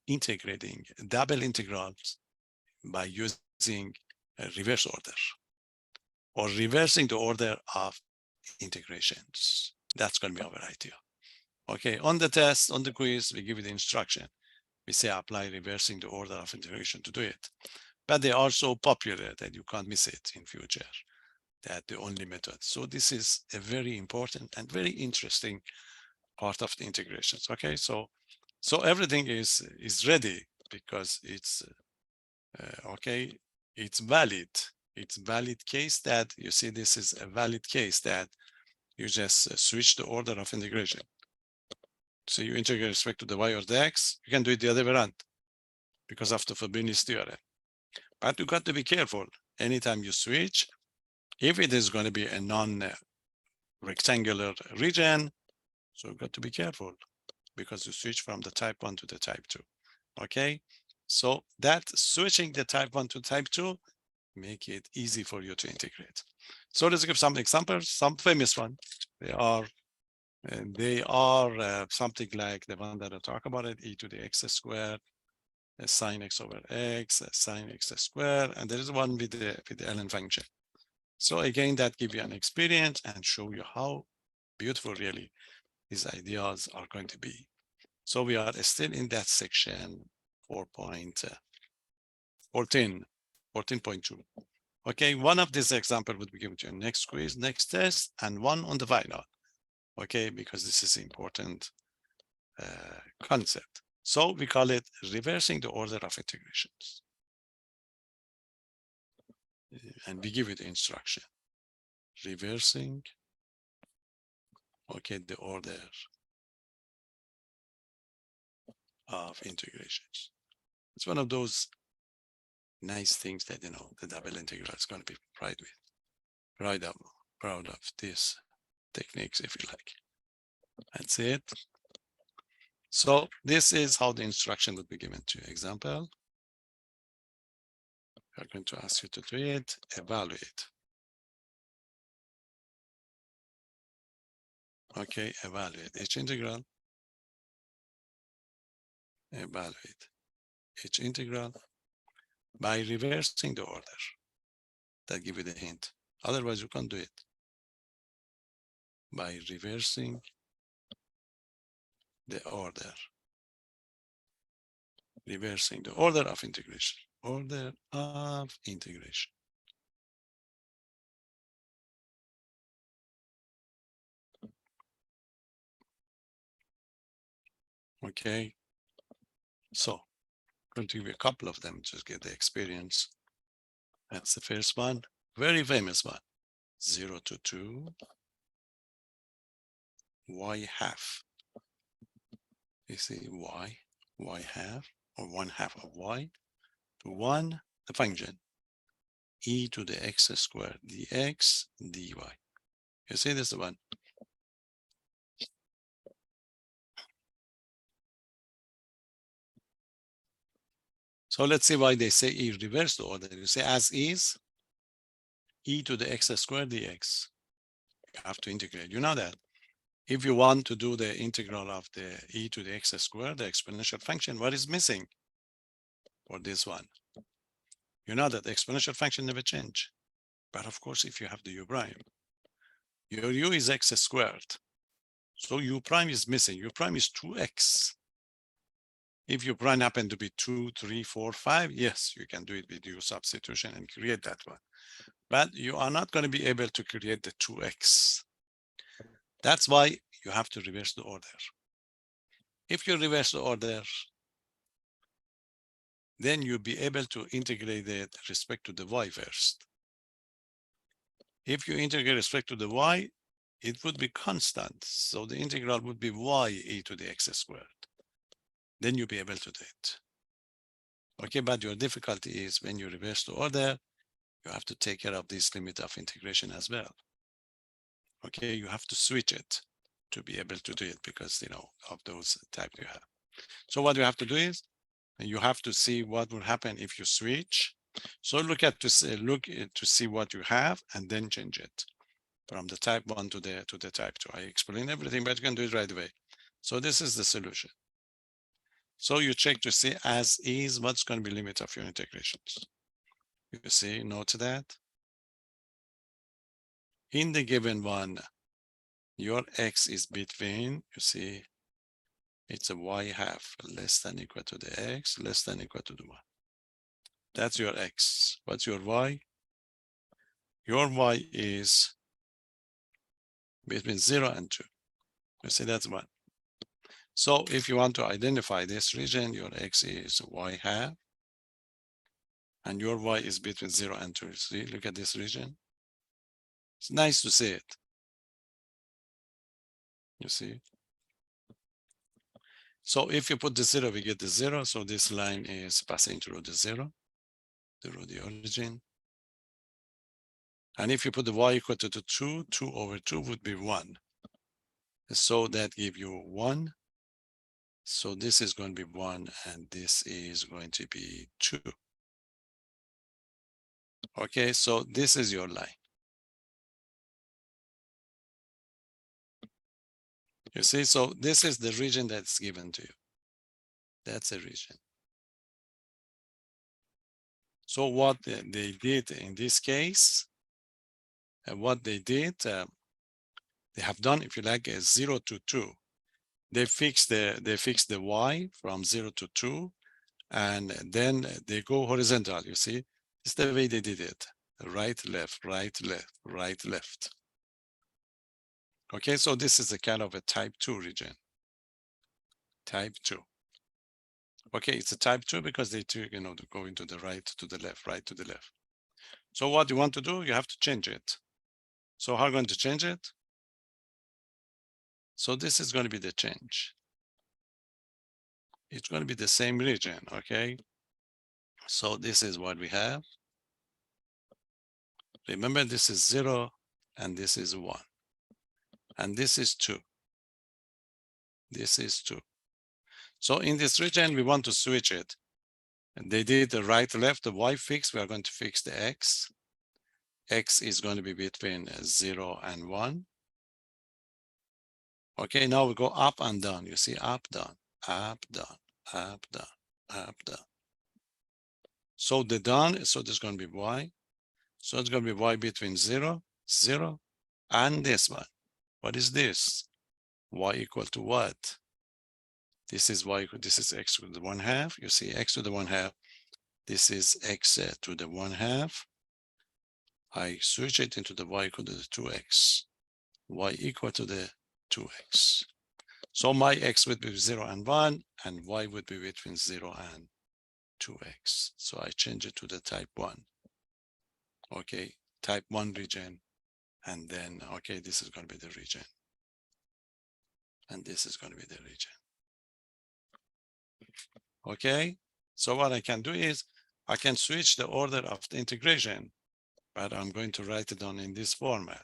integrating double integrals by using a reverse order or reversing the order of integrations. That's going to be our idea. Okay, on the test, on the quiz, we give you the instruction. We say apply reversing the order of integration to do it. But they are so popular that you can't miss it in future. That the only method. So this is a very important and very interesting part of the integrations. Okay, so everything is ready because it's okay. It's valid. It's valid case that you see. This is a valid case that you just switch the order of integration. So you integrate respect to the y or the x. You can do it the other way around because of the Frobenius theorem. But you got to be careful. Anytime you switch, if it is going to be a non-rectangular region, so you got to be careful because you switch from the type 1 to the type 2. Okay, so that switching the type 1 to type 2 make it easy for you to integrate. So let's give some examples, some famous one. They are something like the one that I talk about it, e to the x squared, sine x over x, sine x squared, and there is one with the ln function. So again, that give you an experience and show you how beautiful really these ideas are going to be. So we are still in that section 14.2. Okay, one of these examples would be given to you next quiz, next test, and one on the final. Okay, because this is important concept. So we call it reversing the order of integrations. And we give you the instruction. Reversing, okay, the order of integrations. It's one of those nice things that, you know, the double integral is going to be proud of these techniques, if you like. That's it. So this is how the instruction would be given to you. Example. We're going to ask you to do it, evaluate. Okay, evaluate each integral. Evaluate each integral by reversing the order. That give you the hint. Otherwise, you can't do it. By reversing the order. Reversing the order of integration. Order of integration. Okay. So I'm going to give you a couple of them, just get the experience. That's the first one. Very famous one. 0 to 2 y half. You see y half, or 1/2 of y to 1, the function e to the x squared dx dy. You see this one. So let's see why they say e reverse the order. You say as is e to the x squared dx. You have to integrate. You know that. If you want to do the integral of the e to the x squared, the exponential function, what is missing for this one? You know that the exponential function never change. But of course, if you have the u prime, your u is x squared. So u prime is missing. U prime is 2x. If u prime happen to be 2, 3, 4, 5, yes, you can do it with u substitution and create that one. But you are not going to be able to create the 2x. That's why you have to reverse the order. If you reverse the order, then you'll be able to integrate it respect to the y first. If you integrate respect to the y, it would be constant. So the integral would be y e to the x squared. Then you'll be able to do it. Okay, but your difficulty is when you reverse the order, you have to take care of this limit of integration as well. Okay, you have to switch it to be able to do it because, you know, of those type you have. So what you have to do is you have to see what will happen if you switch. So look to see what you have and then change it from the type 1 to the type 2. I explain everything, but you can do it right away. So this is the solution. So you check to see as is, what's going to be limit of your integrations. You see, note that. In the given one, your x is between, you see, it's a y half less than equal to the x, less than equal to the 1. That's your x. What's your y? Your y is between 0 and 2. You see, that's 1. So if you want to identify this region, your x is y half, and your y is between 0 and 2. See, look at this region. It's nice to see it. You see? So if you put the 0, we get the 0. So this line is passing through the 0, through the origin. And if you put the y equal to the 2, 2 over 2 would be 1. So that gives you 1. So this is going to be 1, and this is going to be 2. Okay, so this is your line. You see, so this is the region that's given to you. That's a region. So what they did in this case, what they did, they have done, if you like, a 0 to 2. They fix the y from 0 to 2, and then they go horizontal. You see, it's the way they did it: right, left, right, left, right, left. Okay, so this is a kind of a type 2 region. Type 2. Okay, it's a type 2 because they took, go into the right to the left, right to the left. So what you want to do, you have to change it. So how are you going to change it? So this is going to be the change. It's going to be the same region, okay? So this is what we have. Remember, this is 0 and this is 1. And this is 2. This is 2. So in this region, we want to switch it. And they did the right, left, the y fix. We are going to fix the x. X is going to be between 0 and 1. Okay, now we go up and down. You see, up, down, up, down, up, down, up, down. So the down, so there's going to be y. So it's going to be y between 0, 0, and this one. What is this? Y equal to what? This is y, this is x to the 1/2. You see, x to the 1/2. This is x to the 1/2. I switch it into the y equal to the 2x. Y equal to the 2x. So my x would be 0 and 1, and y would be between 0 and 2x. So I change it to the type 1. Okay, type 1 region. And then, okay, this is going to be the region. And this is going to be the region. Okay, so what I can do is I can switch the order of the integration, but I'm going to write it down in this format.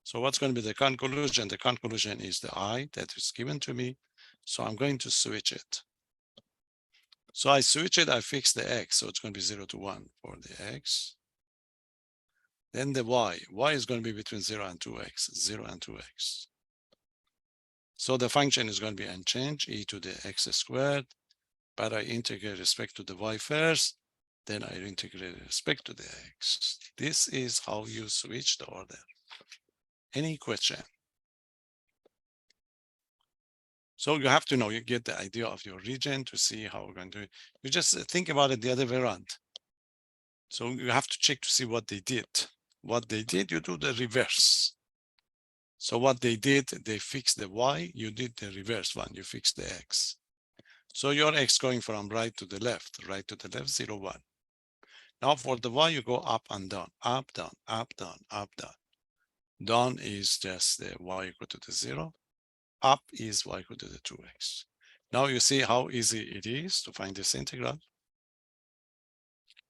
So what's going to be the conclusion? The conclusion is the I that is given to me. So I'm going to switch it. So I switch it, I fix the x. So it's going to be 0 to 1 for the x. Then the y. Y is going to be between 0 and 2x, 0 and 2x. So the function is going to be unchanged, e to the x squared, but I integrate respect to the y first, then I integrate respect to the x. This is how you switch the order. Any question? So you have to know, you get the idea of your region to see how we're going to do it. You just think about it the other way around. So you have to check to see what they did. What they did, you do the reverse. So what they did, they fixed the y, you did the reverse one, you fixed the x. So your x going from right to the left, 0, 1. Now for the y, you go up and down, up, down, up, down, up, down. Down is just the y equal to the 0. Up is y equal to the 2x. Now you see how easy it is to find this integral.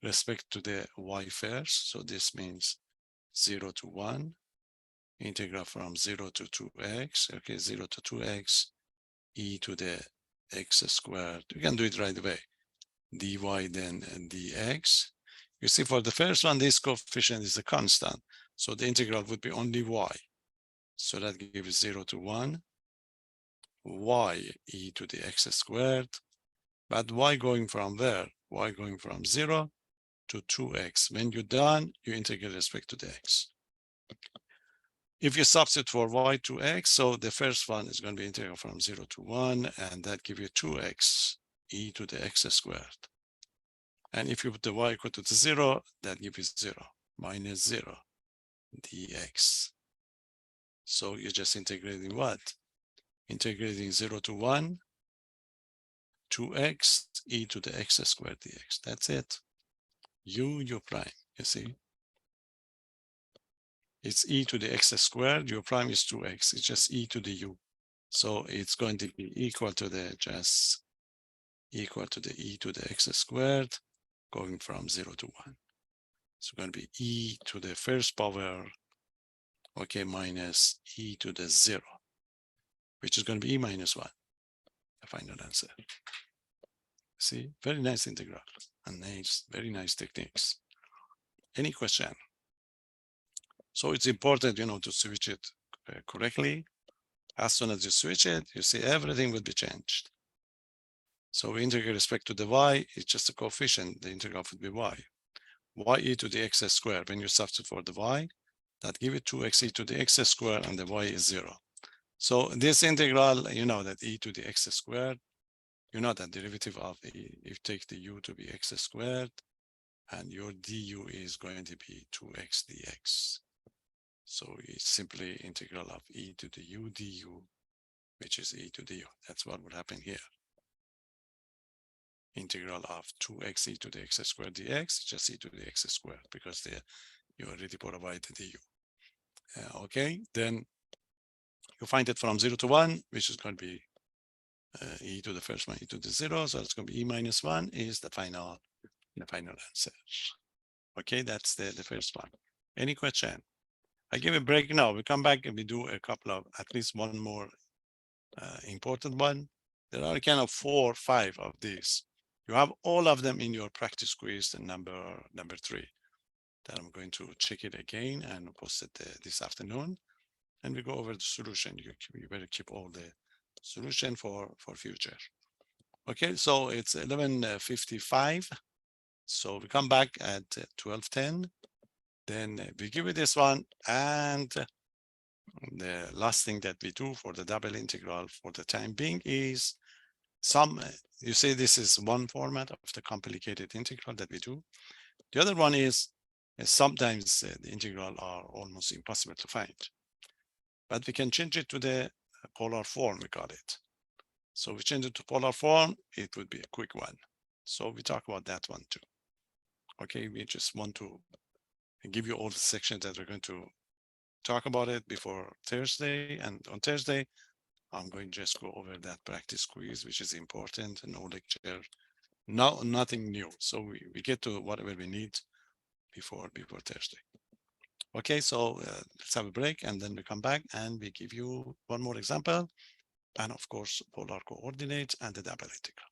Respect to the y first. So this means 0 to 1. Integral from 0 to 2x. Okay, 0 to 2x. E to the x squared. You can do it right away. Dy then dx. You see, for the first one, this coefficient is a constant. So the integral would be only y. So that gives 0 to 1. Y e to the x squared. But why going from there? Why going from 0 to 2x? When you're done, you integrate respect to the x. If you substitute for y to x, so the first one is going to be integral from 0 to 1, and that give you 2x e to the x squared. And if you put the y equal to 0, that gives you 0 minus 0 dx. So you're just integrating what? Integrating 0 to 1, 2x e to the x squared dx. That's it. U prime, you see? It's e to the x squared, u prime is 2x, it's just e to the u. So it's going to be equal to the e to the x squared, going from 0 to 1. It's going to be e to the first power, okay, minus e to the 0, which is going to be e minus 1, the final answer. See, very nice integral and nice, very nice techniques. Any question? So it's important, to switch it correctly. As soon as you switch it, you see everything will be changed. So we integrate respect to the y, it's just a coefficient, the integral would be y. Y e to the x squared, when you substitute for the y, that give it 2x e to the x squared, and the y is 0. So this integral, you know that e to the x squared, you know that derivative of e, if you take the u to be x squared, and your du is going to be 2x dx. So it's simply integral of e to the u du, which is e to the u. That's what would happen here. Integral of 2x e to the x squared dx, just e to the x squared, because you already provided the u. Okay, then you find it from 0 to 1, which is going to be e to the first one, e to the 0. So it's going to be e minus 1 is the final answer. Okay, that's the first one. Any question? I give a break now. We come back and we do a couple of, at least one more important one. There are kind of 4 or 5 of these. You have all of them in your practice quiz, the number 3. That I'm going to check it again and post it this afternoon. And we go over the solution. You better keep all the solution for future. Okay, so it's 11:55. So we come back at 12:10. Then we give it this one, and the last thing that we do for the double integral for the time being is you see this is one format of the complicated integral that we do. The other one is sometimes the integral are almost impossible to find, but we can change it to the polar form, we got it. So we change it to polar form, it would be a quick one. So we talk about that one too. Okay, we just want to give you all the sections that we're going to talk about it before Thursday. And on Thursday, I'm going to just go over that practice quiz, which is important, no lecture, nothing new. So we get to whatever we need before Thursday. Okay, so let's have a break, and then we come back and we give you one more example, and of course, polar coordinates and the double integral.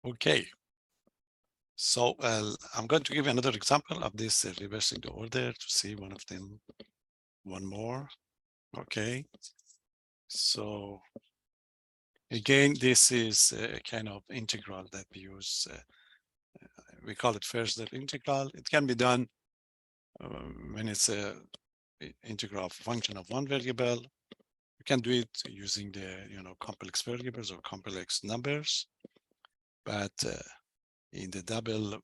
Okay. So I'm going to give you another example of this reversing the order to see one of them, one more. Okay. So again, this is a kind of integral that we use. We call it first-step integral. It can be done when it's a integral of function of one variable. You can do it using the complex variables or complex numbers, but in the double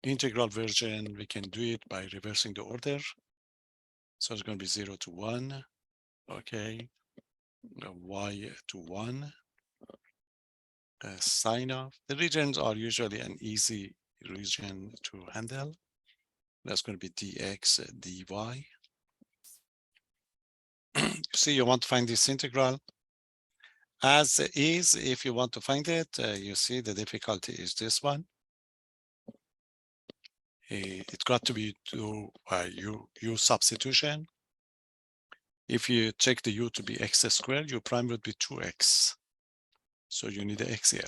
integral version, we can do it by reversing the order. So it's going to be 0 to 1, okay, y to 1, sine of. The regions are usually an easy region to handle. That's going to be dx dy. See, you want to find this integral. As is, if you want to find it, you see the difficulty is this one. It's got to be to u substitution. If you check the u to be x squared, your prime would be 2x. So you need the x here.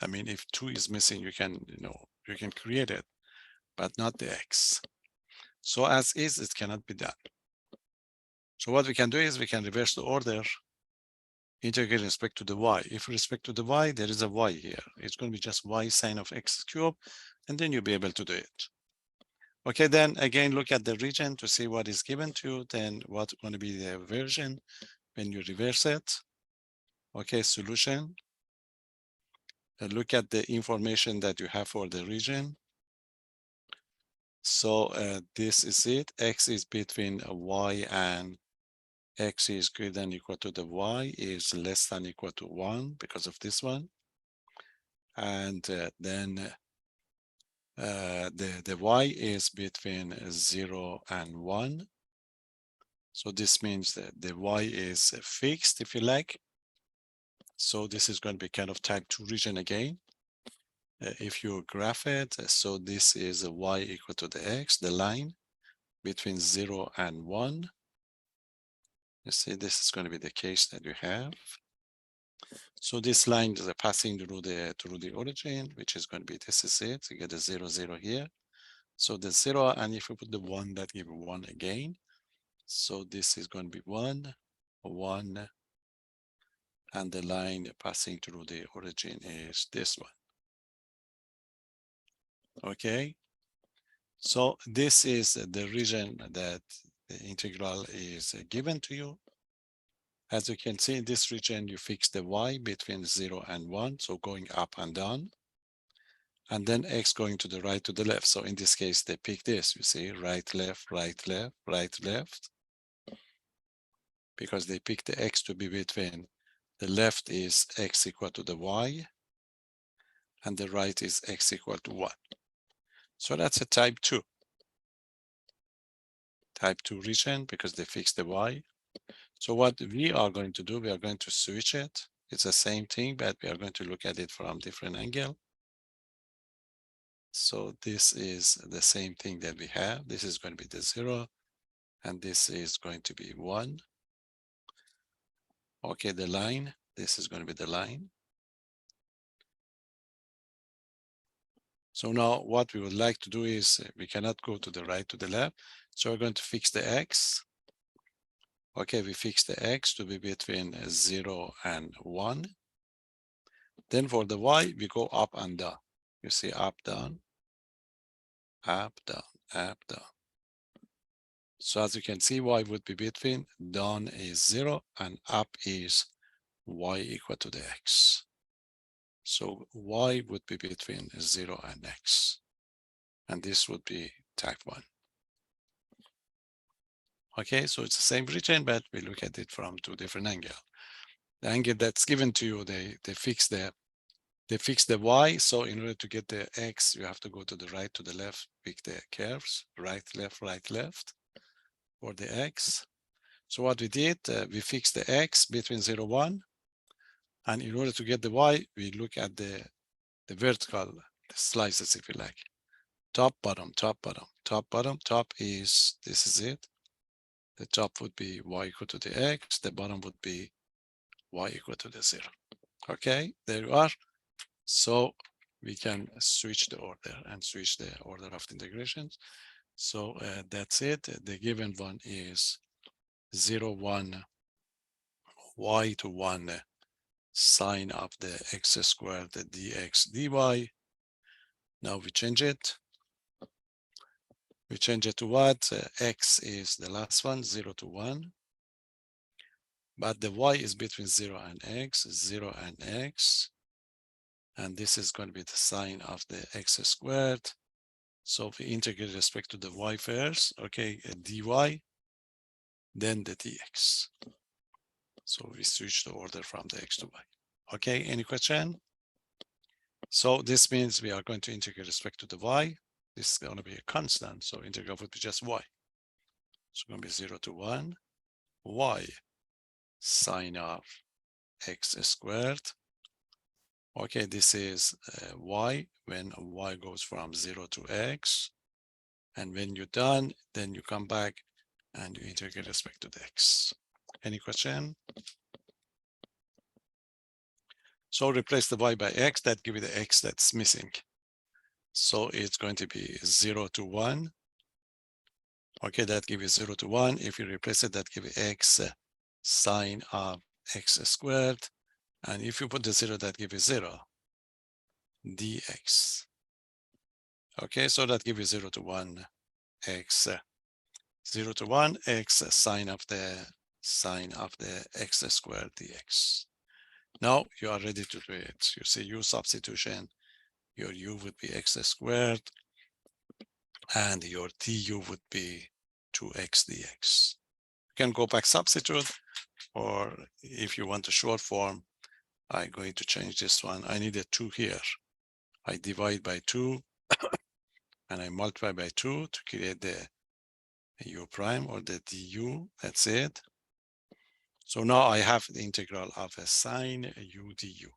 I mean, if 2 is missing, you can create it, but not the x. So as is, it cannot be done. So what we can do is we can reverse the order, integrate in respect to the y. If respect to the y, there is a y here. It's going to be just y sine of x cubed, and then you'll be able to do it. Okay, then again, look at the region to see what is given to you, then what's going to be the version when you reverse it. Okay, solution. Look at the information that you have for the region. So this is it. X is between y and x is greater than or equal to the y is less than or equal to 1 because of this one. And then the y is between 0 and 1. So this means that the y is fixed, if you like. So this is going to be kind of type 2 region again. If you graph it, so this is a y equal to the x, the line between 0 and 1. You see, this is going to be the case that you have. So this line is passing through the origin, which is going to be, this is it. You get a 0, 0 here. So the 0, and if you put the 1, that give 1 again. So this is going to be 1, 1, and the line passing through the origin is this one. Okay. So this is the region that the integral is given to you. As you can see in this region, you fix the y between 0 and 1, so going up and down. And then x going to the right, to the left. So in this case, they pick this, you see, right, left, right, left, right, left. Because they pick the x to be between, the left is x equal to the y, and the right is x equal to 1. So that's a type 2. Type 2 region because they fix the y. So what we are going to do, we are going to switch it. It's the same thing, but we are going to look at it from different angle. So this is the same thing that we have. This is going to be the 0, and this is going to be 1. Okay, the line, this is going to be the line. So now what we would like to do is we cannot go to the right, to the left. So we're going to fix the x. Okay, we fix the x to be between 0 and 1. Then for the y, we go up and down. You see up, down, up, down, up, down. So as you can see, y would be between, down is 0, and up is y equal to the x. So y would be between 0 and x. And this would be type 1. Okay, so it's the same region, but we look at it from 2 different angles. The angle that's given to you, they fix the y. So in order to get the x, you have to go to the right, to the left, pick the curves, right, left, for the x. So what we did, we fixed the x between 0, 1. And in order to get the y, we look at the vertical slices, if you like. Top, bottom, top, bottom, top, bottom. Top is, this is it. The top would be y equal to the x. The bottom would be y equal to the 0. Okay, there you are. So we can switch the order and switch the order of the integrations. So that's it. The given one is 0, 1, y to 1 sine of the x squared dx dy. Now we change it. We change it to what? X is the last one, 0 to 1. But the y is between 0 and x, 0 and x. And this is going to be the sine of the x squared. So if we integrate with respect to the y first, okay, dy, then the dx. So we switch the order from the x to y. Okay, any question? So this means we are going to integrate with respect to the y. This is going to be a constant, so integral would be just y. So it's going to be 0 to 1, y sine of x squared. Okay, this is y when y goes from 0 to x. And when you're done, then you come back and you integrate with respect to the x. Any question? So replace the y by x, that give you the x that's missing. So it's going to be 0 to 1. Okay, that gives you 0 to 1. If you replace it, that gives you x sine of x squared. And if you put the 0, that gives you 0 dx. Okay, so that gives you 0 to 1 x 0 to 1 x sine of the x squared dx. Now you are ready to do it. You see u substitution, your u would be x squared and your du would be 2x dx. You can go back substitute, or if you want the short form, I'm going to change this one. I need a 2 here. I divide by 2 and I multiply by 2 to create the u prime or the du. That's it. So now I have the integral of a sine u du.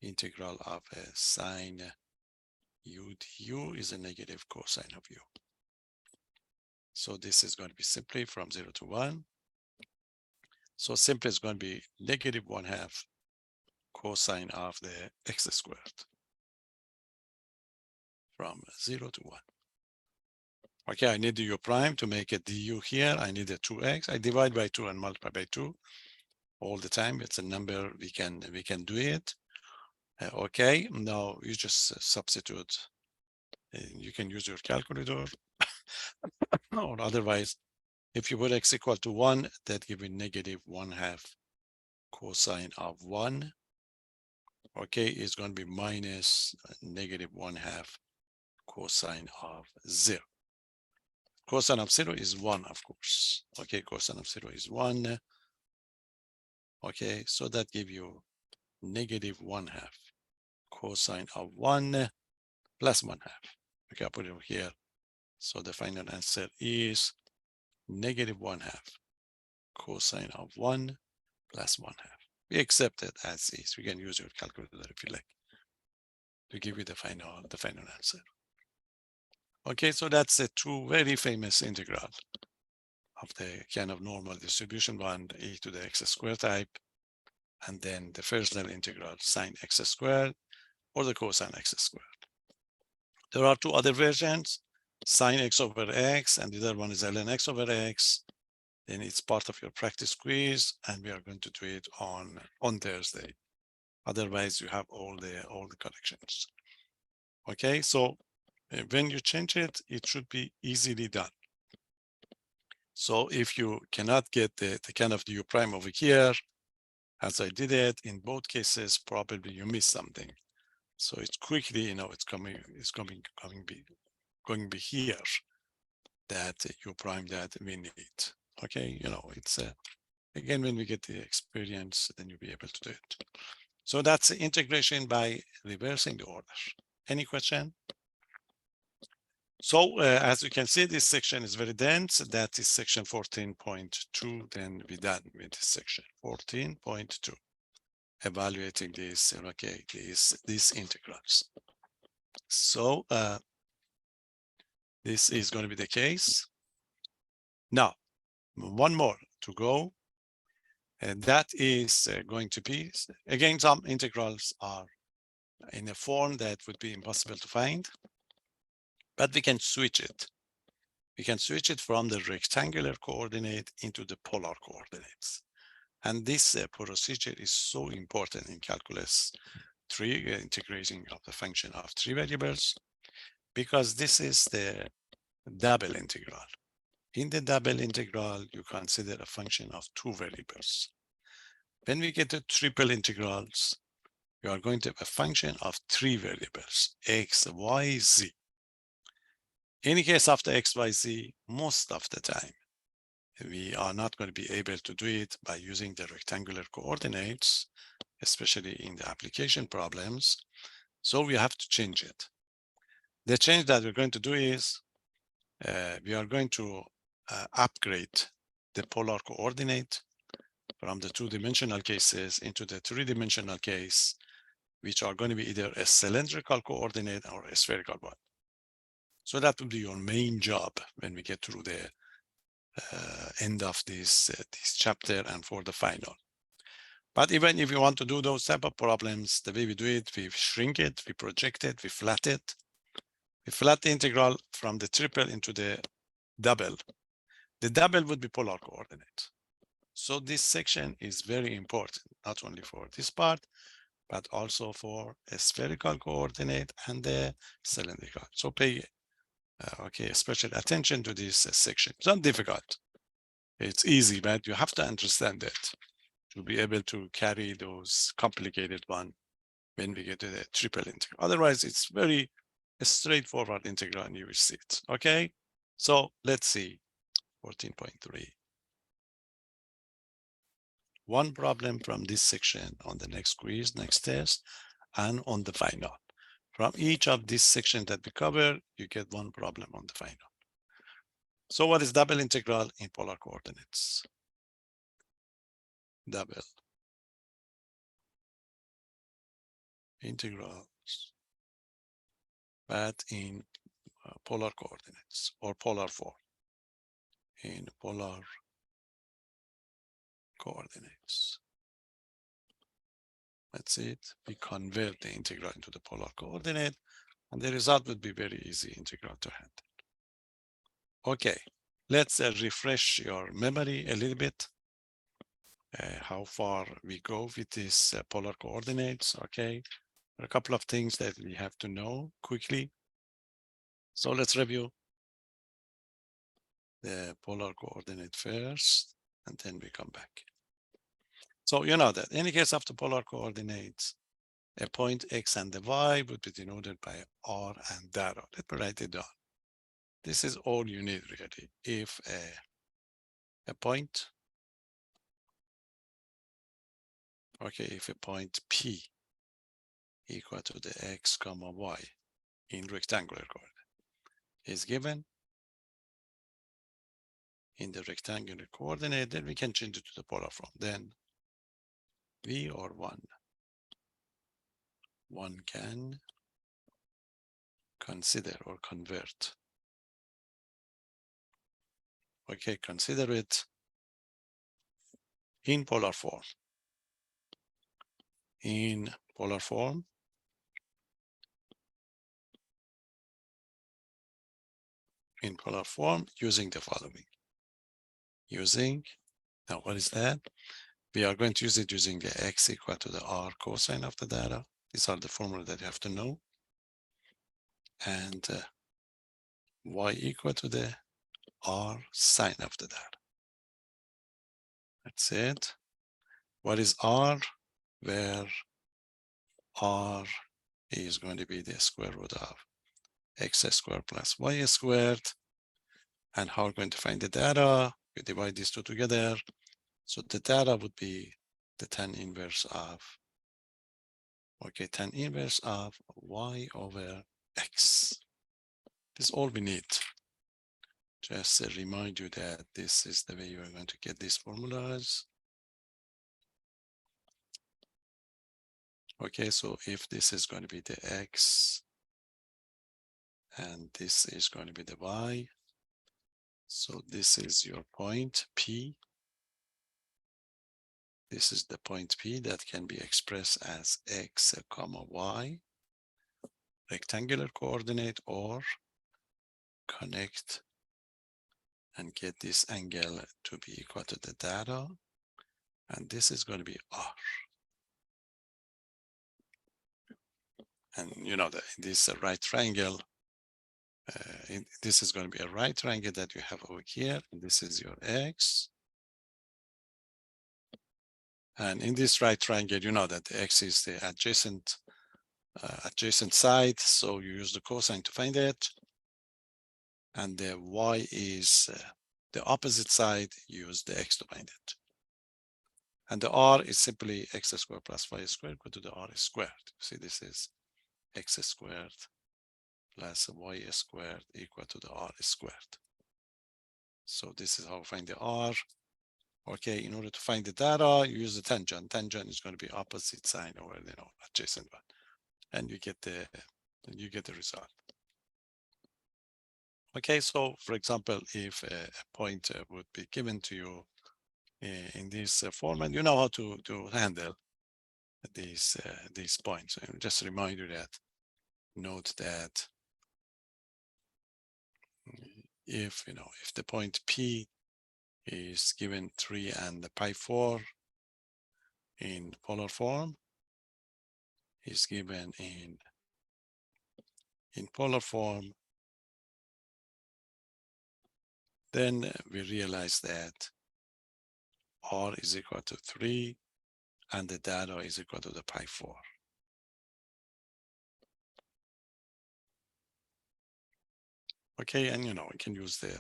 Integral of a sine u du is a negative cosine of u. So this is going to be simply from 0 to 1. So simply it's going to be negative 1/2 cosine of the x squared from 0 to 1. Okay, I need the u prime to make a du here. I need a 2x. I divide by 2 and multiply by 2 all the time. It's a number we can do it. Okay, now you just substitute. You can use your calculator, or otherwise, if you put x equal to 1, that gives you negative 1/2 cosine of 1. Okay, it's going to be minus negative 1/2 cosine of 0. Cosine of 0 is 1, of course. Okay, cosine of 0 is 1. Okay, so that gives you negative 1/2 cosine of 1 plus 1/2. Okay, I'll put it here. So the final answer is negative 1/2 cosine of 1 plus 1/2. We accept it as is. We can use your calculator if you like to give you the final answer. Okay, so that's the two very famous integral of the kind of normal distribution one, e to the x squared type, and then the first level integral sine x squared or the cosine x squared. There are two other versions, sine x over x, and the other one is ln x over x. Then it's part of your practice quiz, and we are going to do it on Thursday. Otherwise, you have all the corrections. Okay, so when you change it, it should be easily done. So if you cannot get the kind of du prime over here, as I did it in both cases, probably you missed something. So it's quickly, it's going to be here that u prime that we need. Okay, it's again, when we get the experience, then you'll be able to do it. So that's integration by reversing the order. Any question? So as you can see, this section is very dense. That is section 14.2. Then we're done with this section 14.2. Evaluating these, okay, these integrals. So this is going to be the case. Now, one more to go. And that is going to be, again, some integrals are in a form that would be impossible to find, but we can switch it. We can switch it from the rectangular coordinate into the polar coordinates. And this procedure is so important in calculus 3, integrating of the function of 3 variables, because this is the double integral. In the double integral, you consider a function of 2 variables. When we get to triple integrals, you are going to have a function of 3 variables, x, y, z. In the case of the x, y, z, most of the time, we are not going to be able to do it by using the rectangular coordinates, especially in the application problems. So we have to change it. The change that we're going to do is we are going to upgrade the polar coordinate from the 2-dimensional cases into the 3-dimensional case, which are going to be either a cylindrical coordinate or a spherical one. So that will be your main job when we get through the end of this chapter and for the final. But even if you want to do those type of problems, the way we do it, we shrink it, we project it, we flat it. We flat the integral from the triple into the double. The double would be polar coordinate. So this section is very important, not only for this part, but also for a spherical coordinate and the cylindrical. So pay special attention to this section. It's not difficult. It's easy, but you have to understand it to be able to carry those complicated one when we get to the triple integral. Otherwise, it's very straightforward integral and you will see it. Okay, so let's see 14.3. One problem from this section on the next quiz, next test, and on the final. From each of these sections that we cover, you get one problem on the final. So what is double integral in polar coordinates? Double integrals, but in polar coordinates or polar form. In polar coordinates. That's it. We convert the integral into the polar coordinate, and the result would be very easy integral to handle. Okay, let's refresh your memory a little bit. How far we go with these polar coordinates. Okay, there are a couple of things that we have to know quickly. So let's review the polar coordinate first, and then we come back. So you know that in the case of the polar coordinates, a point X and the Y would be denoted by R and data. Let me write it down. This is all you need really. If a point, okay, if a point P equal to the X comma Y in rectangular coordinate is given in the rectangular coordinate, then we can change it to the polar form. Then V or 1 can consider or convert. Okay, consider it in polar form. In polar form, using the following. Now what is that? We are going to use it using the X equal to the R cosine of the data. These are the formula that you have to know. And Y equal to the R sine of the data. That's it. What is R? Where R is going to be the square root of X squared plus Y squared. And how we're going to find the data? We divide these two together. So the data would be the tan inverse of, okay, tan inverse of Y over X. This is all we need. Just to remind you that this is the way you are going to get these formulas. Okay, so if this is going to be the X and this is going to be the Y, so this is your point P. This is the point P that can be expressed as X comma Y. rectangular coordinate or connect and get this angle to be equal to the data. And this is going to be R. And you know that this right triangle, this is going to be a right triangle that you have over here. And this is your X. And in this right triangle, you know that the X is the adjacent side. So you use the cosine to find it. And the Y is the opposite side, use the X to find it. And the R is simply X squared plus Y squared equal to the R squared. See, this is X squared plus Y squared equal to the R squared. So this is how we find the R. Okay, in order to find the data, you use the tangent. Tangent is going to be opposite side or adjacent one, and you get the result. Okay, so for example, if a point would be given to you in this format, you know how to handle these points. And just a reminder that note that if the point P is given 3 and pi 4 in polar form, is given in polar form, then we realize that R is equal to 3 and the data is equal to the pi 4. Okay, and we can use the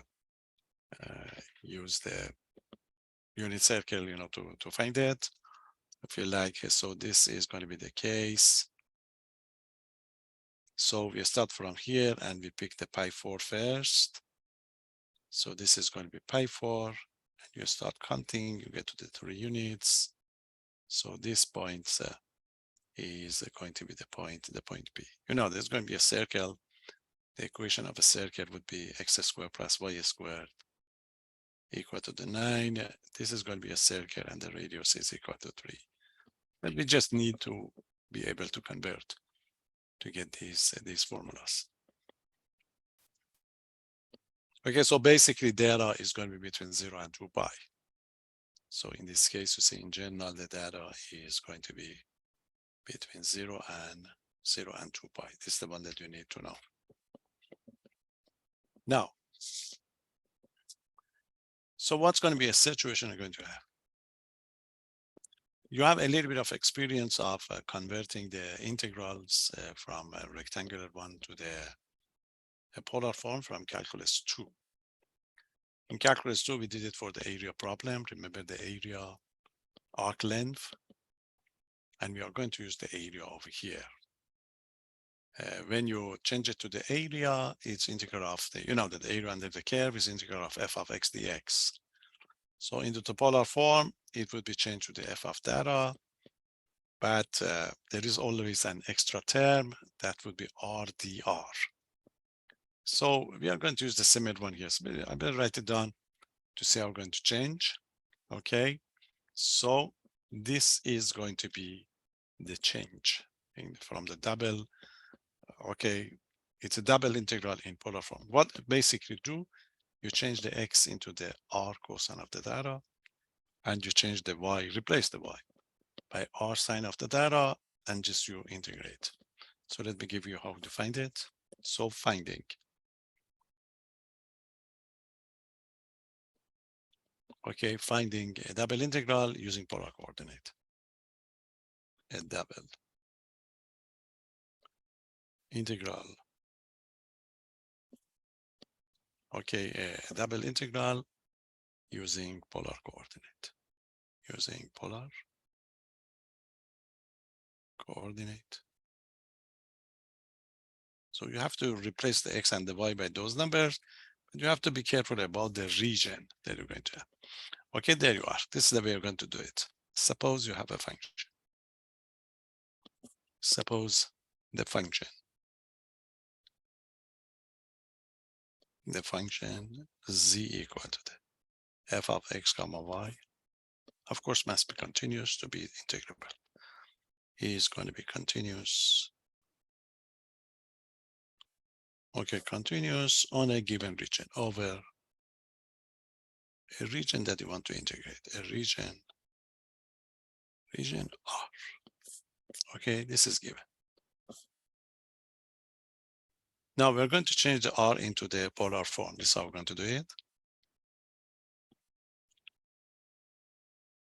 unit circle to find it if you like. So this is going to be the case. So we start from here and we pick the pi 4 first. So this is going to be pi 4, and you start counting, you get to the 3 units. So this point is going to be the point P. There's going to be a circle. The equation of a circle would be X squared plus Y squared equal to the 9. This is going to be a circle and the radius is equal to 3. But we just need to be able to convert to get these formulas. Okay, so basically data is going to be between 0 and 2 pi. So in this case, you see in general, the data is going to be between 0 and 2 pi. This is the one that you need to know. Now, so what's going to be a situation you're going to have? You have a little bit of experience of converting the integrals from a rectangular one to the polar form from calculus 2. In calculus 2, we did it for the area problem. Remember the area arc length, and we are going to use the area over here. When you change it to the area, it's integral of the, that the area under the curve is integral of f of x dx. So into the polar form, it would be changed to the f of data, but there is always an extra term that would be rdr. So we are going to use the similar one here. So I better write it down to see how we're going to change. Okay, so this is going to be the change from the double. Okay, it's a double integral in polar form. What basically do, you change the x into the r cosine of the data, and you change the y, replace the y by r sine of the data, and just you integrate. So let me give you how to find it. So finding. Okay, finding a double integral using polar coordinate. A double integral. Okay, a double integral using polar coordinate. Using polar coordinate. So you have to replace the x and the y by those numbers, but you have to be careful about the region that you're going to have. Okay, there you are. This is the way you're going to do it. Suppose you have a function. Suppose the function z equal to the f of x comma y, of course, must be continuous to be integrable. Is going to be continuous Okay, continuous on a given region over a region that you want to integrate, a region R. Okay, this is given. Now we're going to change the R into the polar form. This is how we're going to do it.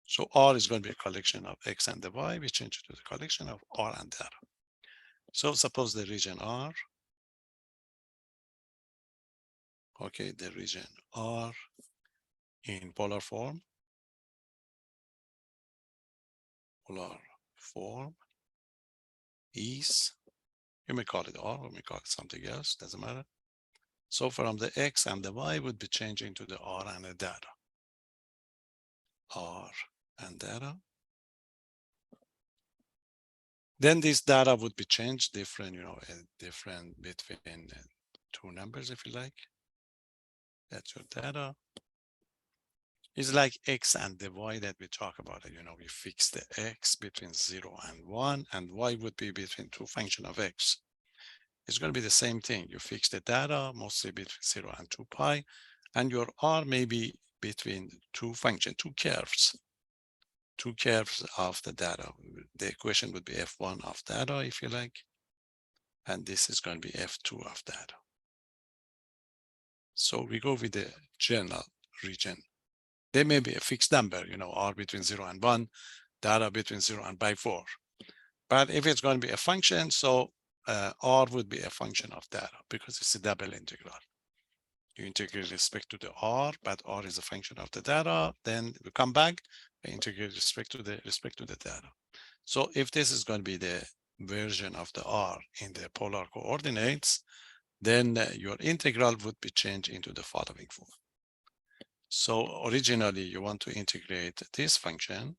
So R is going to be a collection of X and the Y. We change it to the collection of R and data. So suppose the region R, okay, the region R in polar form is, you may call it R, or you may call it something else, doesn't matter. So from the X and the Y would be changing to the R and the data. R and data. Then this data would be changed different, different between two numbers, if you like. That's your data. It's like X and the Y that we talk about. We fix the X between 0 and 1, and Y would be between two functions of X. It's going to be the same thing. You fix the data mostly between 0 and 2 pi, and your R may be between two functions, two curves of the data. The equation would be F1 of data, if you like, and this is going to be F2 of data. So we go with the general region. There may be a fixed number, R between 0 and 1, data between 0 and pi 4. But if it's going to be a function, so R would be a function of data because it's a double integral. You integrate with respect to the R, but R is a function of the data. Then we come back, we integrate with respect to the data. So if this is going to be the version of the R in the polar coordinates, then your integral would be changed into the following form. So originally you want to integrate this function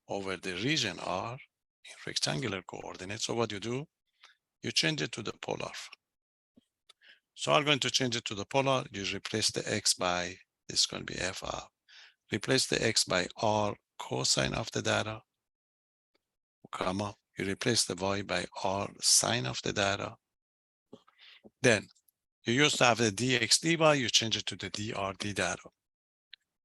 over the region R in rectangular coordinates. So what you do, you change it to the polar. So I'm going to change it to the polar. You replace the X by, this is going to be FR. Replace the X by R cosine of the data, comma. You replace the Y by R sine of the data. Then you used to have the dx dy, you change it to the dr d data.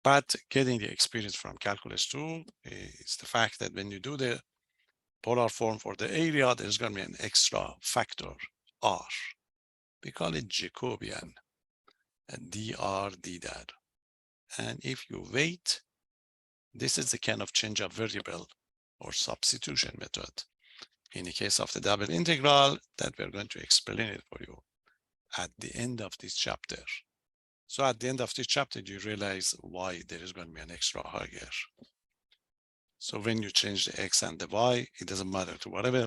But getting the experience from calculus 2 is the fact that when you do the polar form for the area, there's going to be an extra factor, R. We call it Jacobian, and dr d data. And if you wait, this is the kind of change of variable or substitution method. In the case of the double integral, that we're going to explain it for you at the end of this chapter. So at the end of this chapter, you realize why there is going to be an extra R here. So when you change the X and the Y, it doesn't matter to whatever.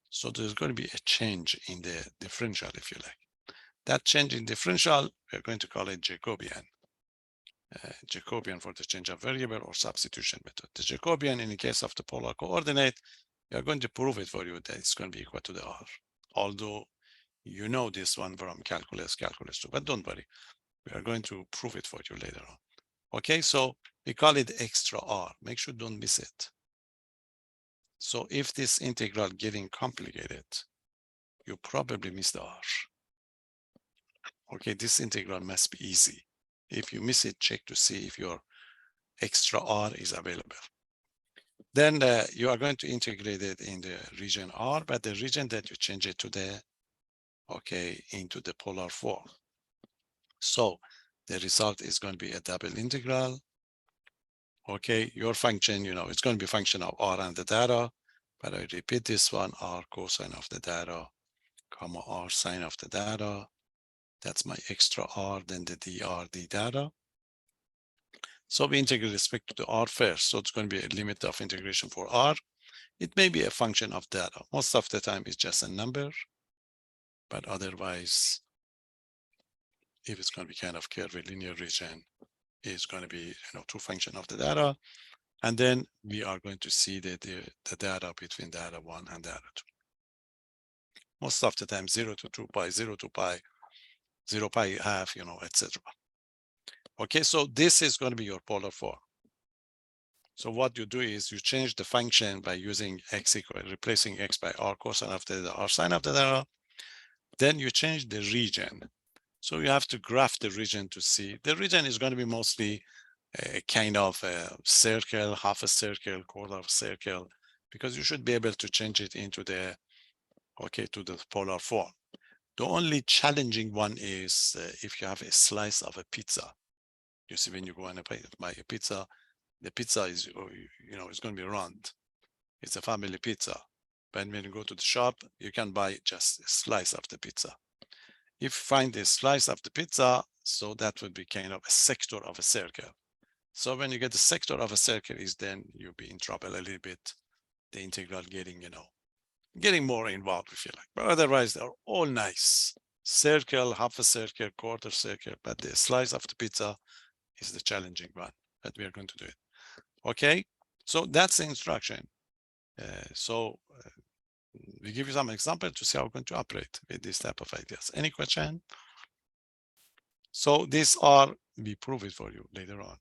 So there's going to be a change in the differential, if you like. That change in differential, we're going to call it Jacobian. Jacobian for the change of variable or substitution method. The Jacobian, in the case of the polar coordinate, we are going to prove it for you that it's going to be equal to the R. Although you know this one from calculus 2, but don't worry. We are going to prove it for you later on. Okay, so we call it extra R. Make sure don't miss it. So if this integral getting complicated, you probably miss the R. Okay, this integral must be easy. If you miss it, check to see if your extra R is available. Then you are going to integrate it in the region R, but the region that you change it to the, okay, into the polar form. So the result is going to be a double integral. Okay, your function, it's going to be a function of R and the data, but I repeat this one, R cosine of the data, comma R sine of the data. That's my extra R, then the dr d data. So we integrate with respect to the R first. So it's going to be a limit of integration for R. It may be a function of data. Most of the time it's just a number, but otherwise, if it's going to be kind of curvilinear region, it's going to be two function of the data. And then we are going to see the data between data 1 and data 2. Most of the time 0 to 2 pi, 0 to pi, 0 pi half, etc. Okay, so this is going to be your polar form. So what you do is you change the function by using x equal, replacing x by r cosine of theta, r sine of theta. Then you change the region. So you have to graph the region to see. The region is going to be mostly a kind of a circle, half a circle, quarter of a circle, because you should be able to change it into the, okay, to the polar form. The only challenging one is if you have a slice of a pizza. You see, when you go and buy a pizza, the pizza is, it's going to be round. It's a family pizza. But when you go to the shop, you can buy just a slice of the pizza. If you find a slice of the pizza, so that would be kind of a sector of a circle. So when you get the sector of a circle is then you'll be in trouble a little bit. The integral getting more involved if you like. But otherwise, they're all nice. Circle, half a circle, quarter circle, but the slice of the pizza is the challenging one, but we are going to do it. Okay, so that's the instruction. We give you some example to see how we're going to operate with this type of ideas. Any question? So these are, we prove it for you later on.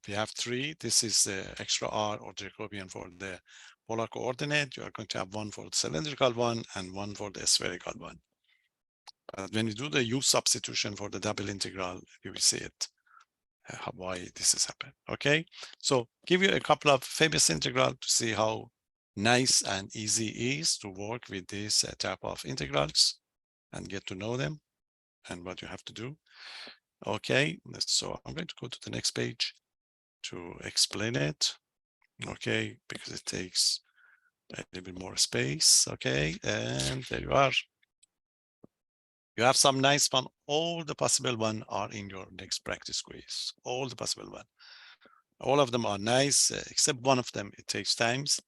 We have three. This is the extra r or Jacobian for the polar coordinate. You are going to have one for the cylindrical one and one for the spherical one. But when you do the u substitution for the double integral, you will see it, why this has happened. Okay, so give you a couple of famous integral to see how nice and easy it is to work with this type of integrals and get to know them and what you have to do. Okay, so I'm going to go to the next page to explain it. Okay, because it takes a little bit more space. Okay, and there you are. You have some nice one. All the possible one are in your next practice quiz. All the possible one. All of them are nice, except one of them. It takes times.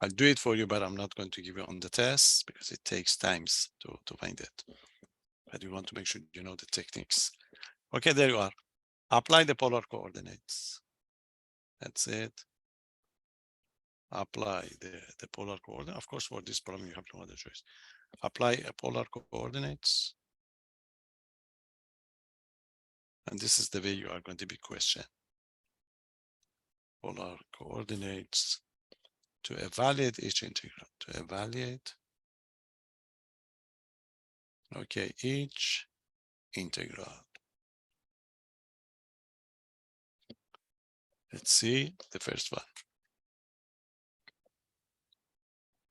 I'll do it for you, but I'm not going to give you on the test because it takes times to find it. But you want to make sure you know the techniques. Okay, there you are. Apply the polar coordinates. That's it. Apply the polar coordinate. Of course, for this problem, you have no other choice. Apply a polar coordinates. And this is the way you are going to be questioned. Polar coordinates to evaluate each integral. To evaluate, okay, each integral. Let's see the first one.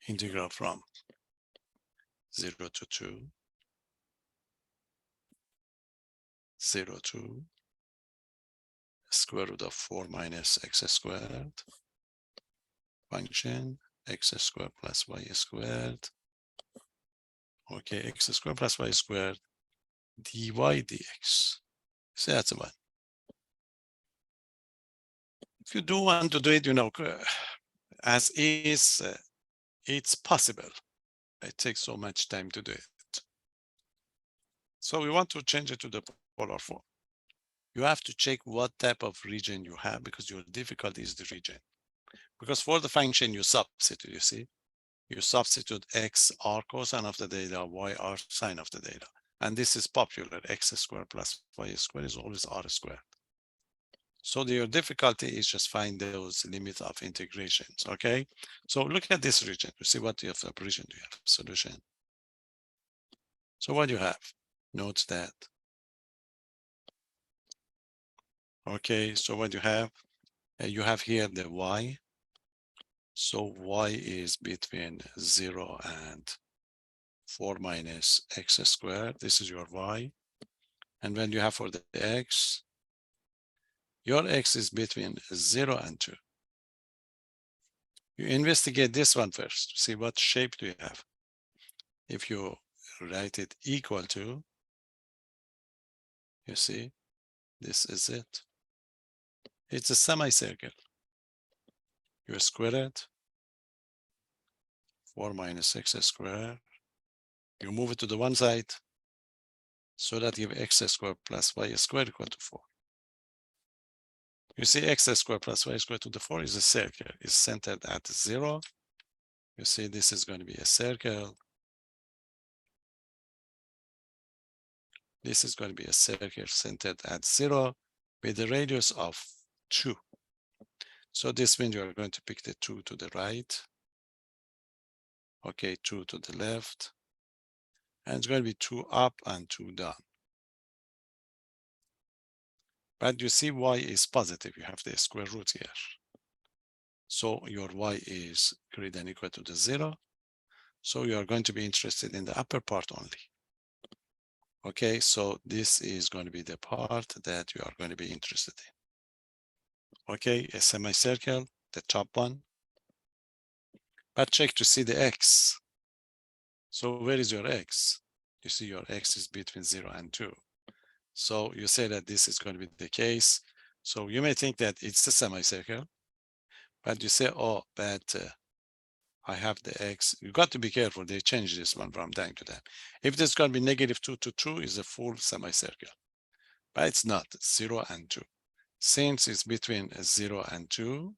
Integral from 0 to 2, 0 to square root of 4 minus x squared, function x squared plus y squared. Okay, x squared plus y squared dy dx. So that's the one. If you do want to do it, as is, it's possible. It takes so much time to do it. So we want to change it to the polar form. You have to check what type of region you have because your difficulty is the region. Because for the function you substitute, you see, you substitute x r cosine of the theta, y r sine of the theta. And this is popular, x squared plus y squared is always r squared. So your difficulty is just find those limits of integrations, okay? So look at this region, you see what you have, region do you have, solution. So what do you have? Note that. Okay, so what you have here the y. So y is between 0 and 4 minus x squared. This is your y. And when you have for the x, your x is between 0 and 2. You investigate this one first, see what shape do you have. If you write it equal to, you see, this is it. It's a semicircle. You square it, 4 minus x squared. You move it to the one side, so that you have x squared plus y squared equal to 4. You see x squared plus y squared to the 4 is a circle. It's centered at 0. You see this is going to be a circle. This is going to be a circle centered at 0 with a radius of 2. So this means you're going to pick the 2 to the right. Okay, 2 to the left. And it's going to be 2 up and 2 down. But you see y is positive. You have the square root here. So your y is greater than or equal to the 0. So you are going to be interested in the upper part only. Okay, so this is going to be the part that you are going to be interested in. Okay, a semicircle, the top one. But check to see the x. So where is your x? You see your x is between 0 and 2. So you say that this is going to be the case. So you may think that it's a semicircle, but you say, oh, but I have the x. You got to be careful. They change this one from time to time. If this is going to be negative 2 to 2, is a full semicircle, but it's not. It's 0 and 2. Since it's between 0 and 2,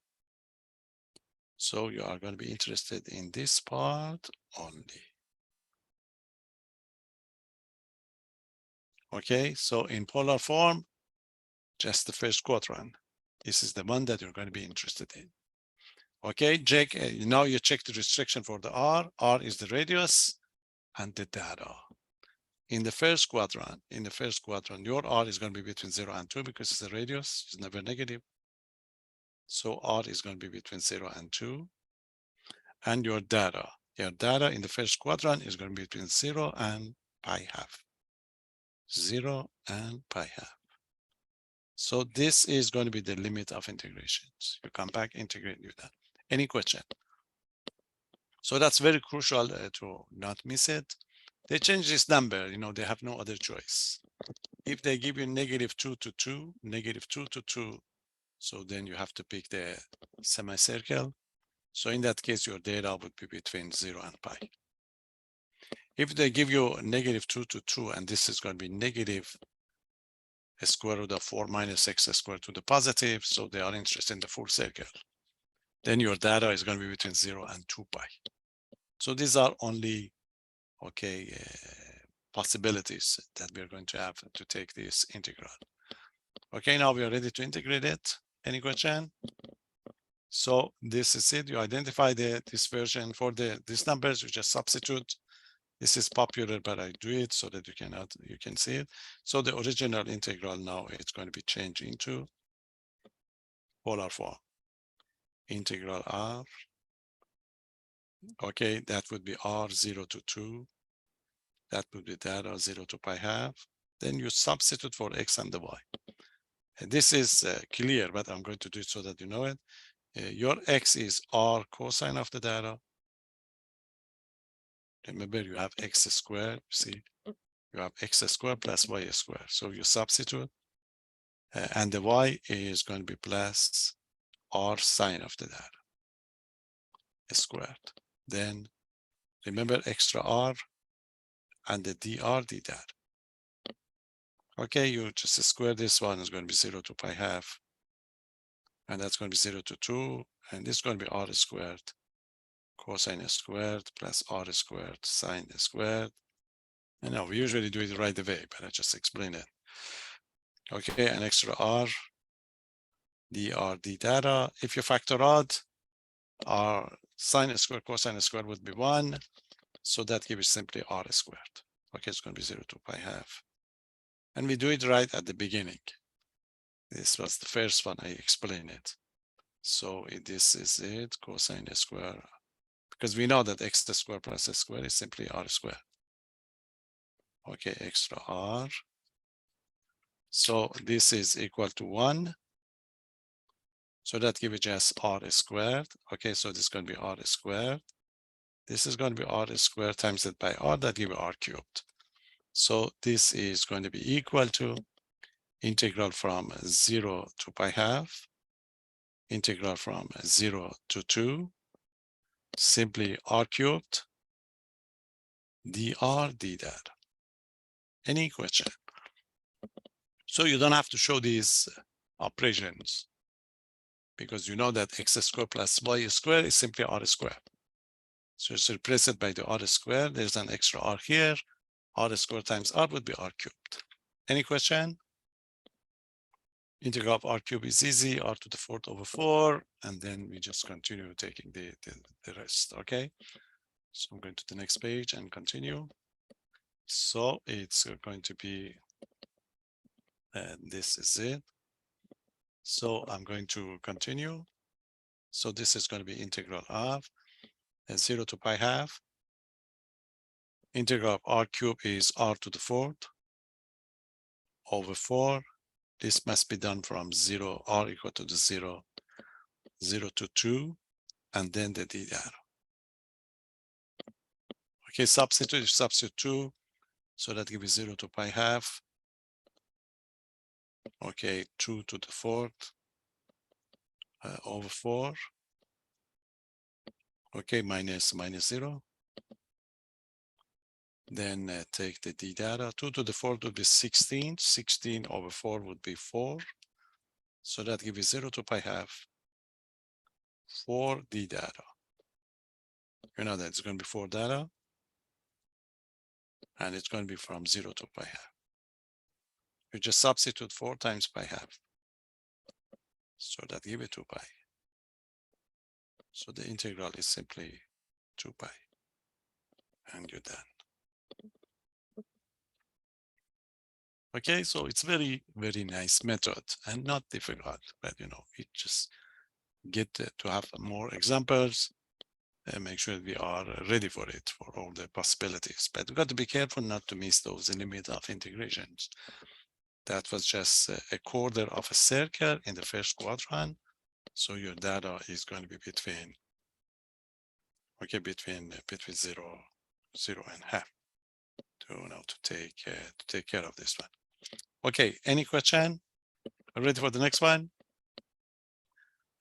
so you are going to be interested in this part only. Okay, so in polar form, just the first quadrant. This is the one that you're going to be interested in. Okay, Jake, now you check the restriction for the R. R is the radius and the data. In the first quadrant, your R is going to be between 0 and 2 because it's the radius, it's never negative. So R is going to be between 0 and 2. And your data in the first quadrant is going to be between 0 and pi half. 0 and pi half. So this is going to be the limit of integrations. You come back, integrate, do that. Any question? So that's very crucial to not miss it. They change this number, they have no other choice. If they give you negative 2 to 2, negative 2 to 2, so then you have to pick the semicircle. So in that case, your data would be between 0 and pi. If they give you negative 2 to 2, and this is going to be negative square root of 4 minus x squared to the positive, so they are interested in the full circle, then your data is going to be between 0 and 2 pi. So these are only, okay, possibilities that we're going to have to take this integral. Okay, now we are ready to integrate it. Any question? So this is it. You identify this version for these numbers. You just substitute. This is popular, but I do it so that you can see it. So the original integral now it's going to be changed into polar form. Integral R. Okay, that would be R 0 to 2. That would be data 0 to pi half. Then you substitute for x and the y. And this is clear, but I'm going to do it so that you know it. Your x is R cosine of the data. Remember, you have x squared. See, you have x squared plus y squared. So you substitute, and the y is going to be plus R sine of the data squared. Then remember extra R and the dr d data. Okay, you just square this one is going to be 0 to pi half, and that's going to be 0 to 2, and this is going to be R squared cosine squared plus R squared sine squared. And now we usually do it right away, but I just explained it. Okay, an extra R, dr d data. If you factor out, R sine squared cosine squared would be 1. So that gives simply R squared. Okay, it's going to be 0 to pi half. And we do it right at the beginning. This was the first one, I explained it. So this is it, cosine squared. Because we know that x squared plus s squared is simply R squared. Okay, extra R. So this is equal to 1. So that gives just R squared. Okay, so this is going to be R squared. This is going to be R squared times it by R, that gives R cubed. So this is going to be equal to integral from 0 to pi half, integral from 0 to 2, simply R cubed, dr d data. Any question? So you don't have to show these operations because you know that x squared plus y squared is simply R squared. So it's replaced by the R squared. There's an extra R here. R squared times R would be R cubed. Any question? Integral of r cube is easy, r to the 4th over 4, and then we just continue taking the rest, okay? So I'm going to the next page and continue. So it's going to be, this is it. So I'm going to continue. So this is going to be integral of 0 to pi half. Integral of r cube is r to the 4th over 4. This must be done from 0, r equal to the 0, 0 to 2, and then the d arrow. Okay, substitute 2, so that gives 0 to pi half. Okay, 2 to the 4th over 4. Okay, minus 0. Then take the d data. 2 to the 4th would be 16. 16 over 4 would be 4. So that gives 0 to pi half 4 d data. You know that it's going to be 4 data. And it's going to be from 0 to pi half. You just substitute 4 times pi half. So that gives it 2 pi. So the integral is simply 2 pi. And you're done. Okay, so it's very, very nice method and not difficult, but you know, it just get to have more examples and make sure we are ready for it, for all the possibilities. But we've got to be careful not to miss those limits of integrations. That was just a quarter of a circle in the first quadrant. So your data is going to be between, okay, between 0 and half to take care of this one. Okay, any question? Ready for the next one?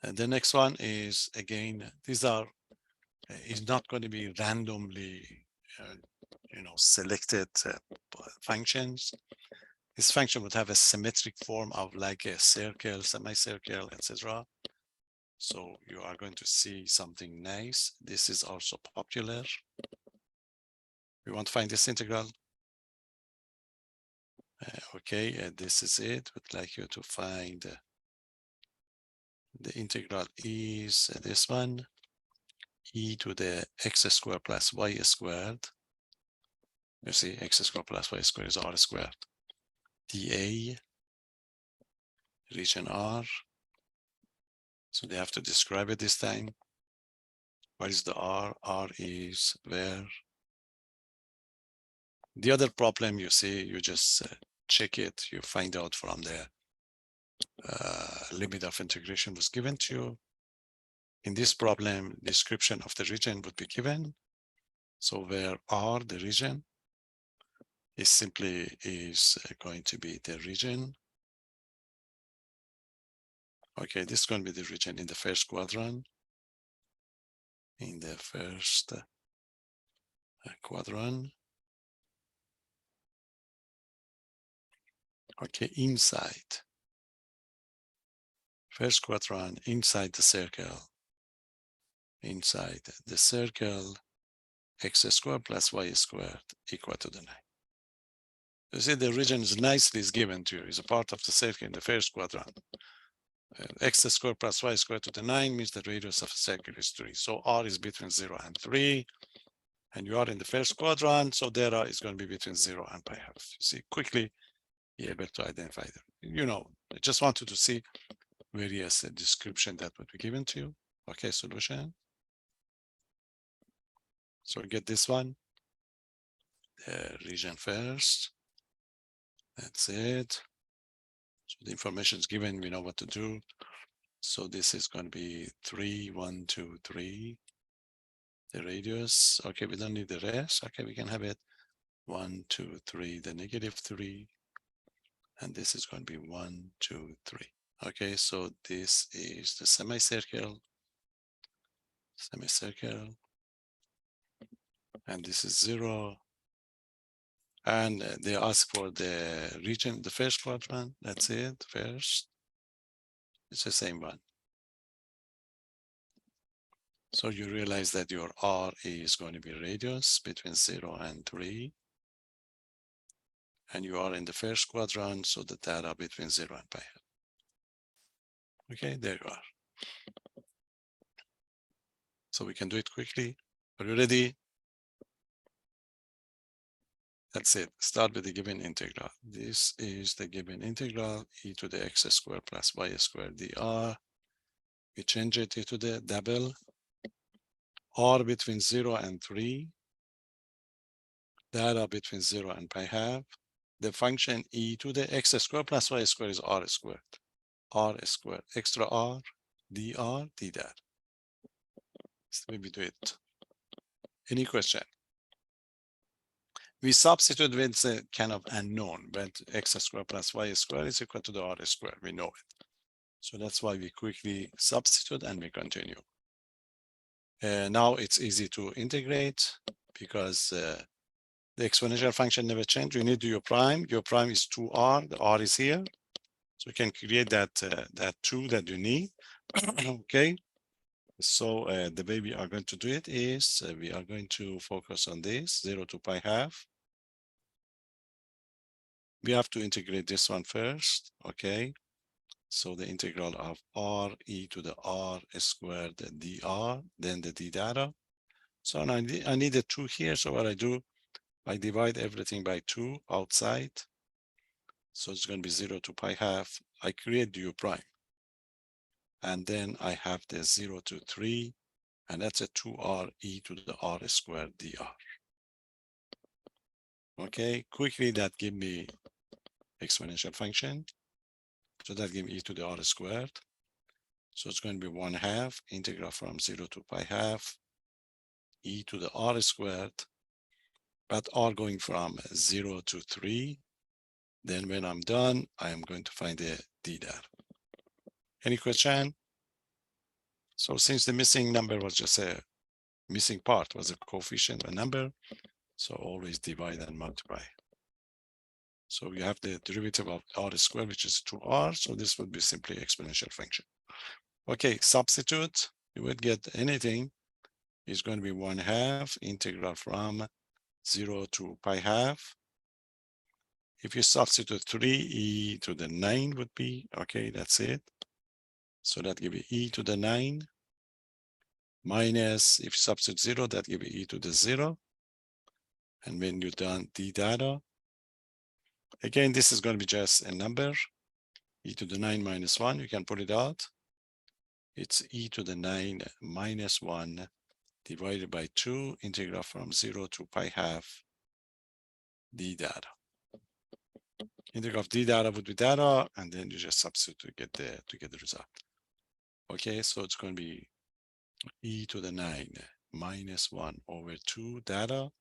And the next one is, again, these are, is not going to be randomly, selected functions. This function would have a symmetric form of like a circle, semicircle, etc. So you are going to see something nice. This is also popular. We want to find this integral. Okay, this is it. Would like you to find the integral is this one, e to the x squared plus y squared. You see, x squared plus y squared is r squared. dA, region R. So they have to describe it this time. What is the R? R is where? The other problem you see, you just check it. You find out from the limit of integration was given to you. In this problem, description of the region would be given. So where R, the region, is simply going to be the region. Okay, this is going to be the region in the first quadrant. In the first quadrant. Okay, inside. First quadrant, inside the circle. Inside the circle, x squared plus y squared equal to the 9. You see, the region is nicely given to you. It's a part of the circle in the first quadrant. X squared plus y squared to the 9 means the radius of a circle is 3. So R is between 0 and 3. And you are in the first quadrant, so data is going to be between 0 and pi half. You see, quickly be able to identify them. You know, I just wanted to see various description that would be given to you. Okay, solution. So get this one. The region first. That's it. So the information is given, we know what to do. So this is going to be 3, 1, 2, 3. The radius. Okay, we don't need the rest. Okay, we can have it 1, 2, 3, the -3. And this is going to be 1, 2, 3. Okay, so this is the semicircle. And this is 0. And they ask for the region, the first quadrant. That's it, first. It's the same one. So you realize that your R is going to be radius between 0 and 3. And you are in the first quadrant, so the data between 0 and pi. Okay, there you are. So we can do it quickly. Are you ready? That's it. Start with the given integral. This is the given integral, e to the x squared plus y squared dr. We change it to the double r between 0 and 3, data between 0 and pi half. The function e to the x squared plus y squared is r squared. R squared extra r dr d data. So maybe do it. Any question? We substitute with the kind of unknown, but x squared plus y squared is equal to the r squared. We know it. So that's why we quickly substitute and we continue. Now it's easy to integrate because the exponential function never changed. You need u prime. U prime is 2r. The r is here. So you can create that, that 2 that you need. Okay. So the way we are going to do it is we are going to focus on this 0 to pi half. We have to integrate this one first. Okay. So the integral of r e to the r squared dr, then the d data. So I need a 2 here. So what I do, I divide everything by 2 outside. So it's going to be 0 to pi half. I create u prime. And then I have the 0 to 3. And that's a 2r e to the r squared dr. Okay, quickly that give me exponential function. So that give me e to the r squared. So it's going to be 1/2 integral from 0 to pi half e to the r squared, but r going from 0 to 3. Then when I'm done, I am going to find the d data. Any question? So since the missing number was just a missing part, was a coefficient, a number, so always divide and multiply. So you have the derivative of r squared, which is 2r. So this would be simply exponential function. Okay, substitute, you would get anything is going to be 1/2 integral from 0 to pi half. If you substitute 3e to the 9 would be, okay, that's it. So that give you e to the 9 minus, if you substitute 0, that give you e to the 0. And when you're done d data, again, this is going to be just a number, e to the 9 minus 1, you can pull it out. It's e to the 9 minus 1 divided by 2, integral from 0 to pi half d data. Integral of d data would be data, and then you just substitute to get the result. Okay, so it's going to be e to the 9 minus 1 over 2 data,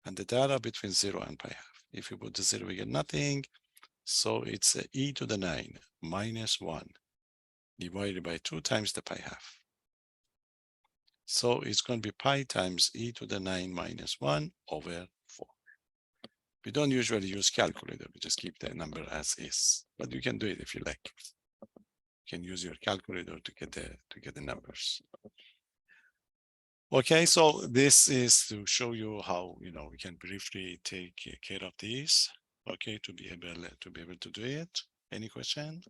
and the data between 0 and pi half. If you put the 0, we get nothing. So it's e to the 9 minus 1 divided by 2 times the pi half. So it's going to be pi times e to the 9 minus 1 over 4. We don't usually use calculator. We just keep the number as is, but you can do it if you like. You can use your calculator to get the numbers. Okay, so this is to show you how we can briefly take care of this. Okay, to be able to do it. Any question?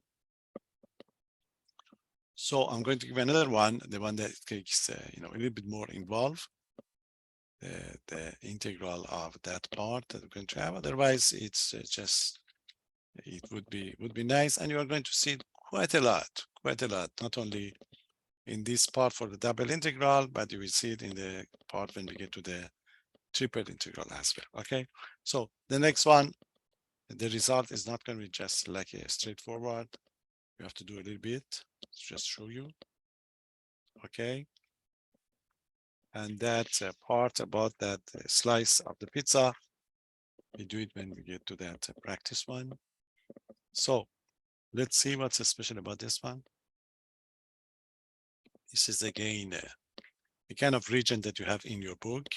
So I'm going to give another one, the one that takes a little bit more involved. The integral of that part that we're going to have. Otherwise, it's just it would be nice, and you are going to see quite a lot. Not only in this part for the double integral, but you will see it in the part when we get to the triple integral as well. Okay, so the next one, the result is not going to be just like a straightforward. You have to do a little bit to just show you. Okay. And that's a part about that slice of the pizza. We do it when we get to that practice one. So let's see what's special about this one. This is again the kind of region that you have in your book.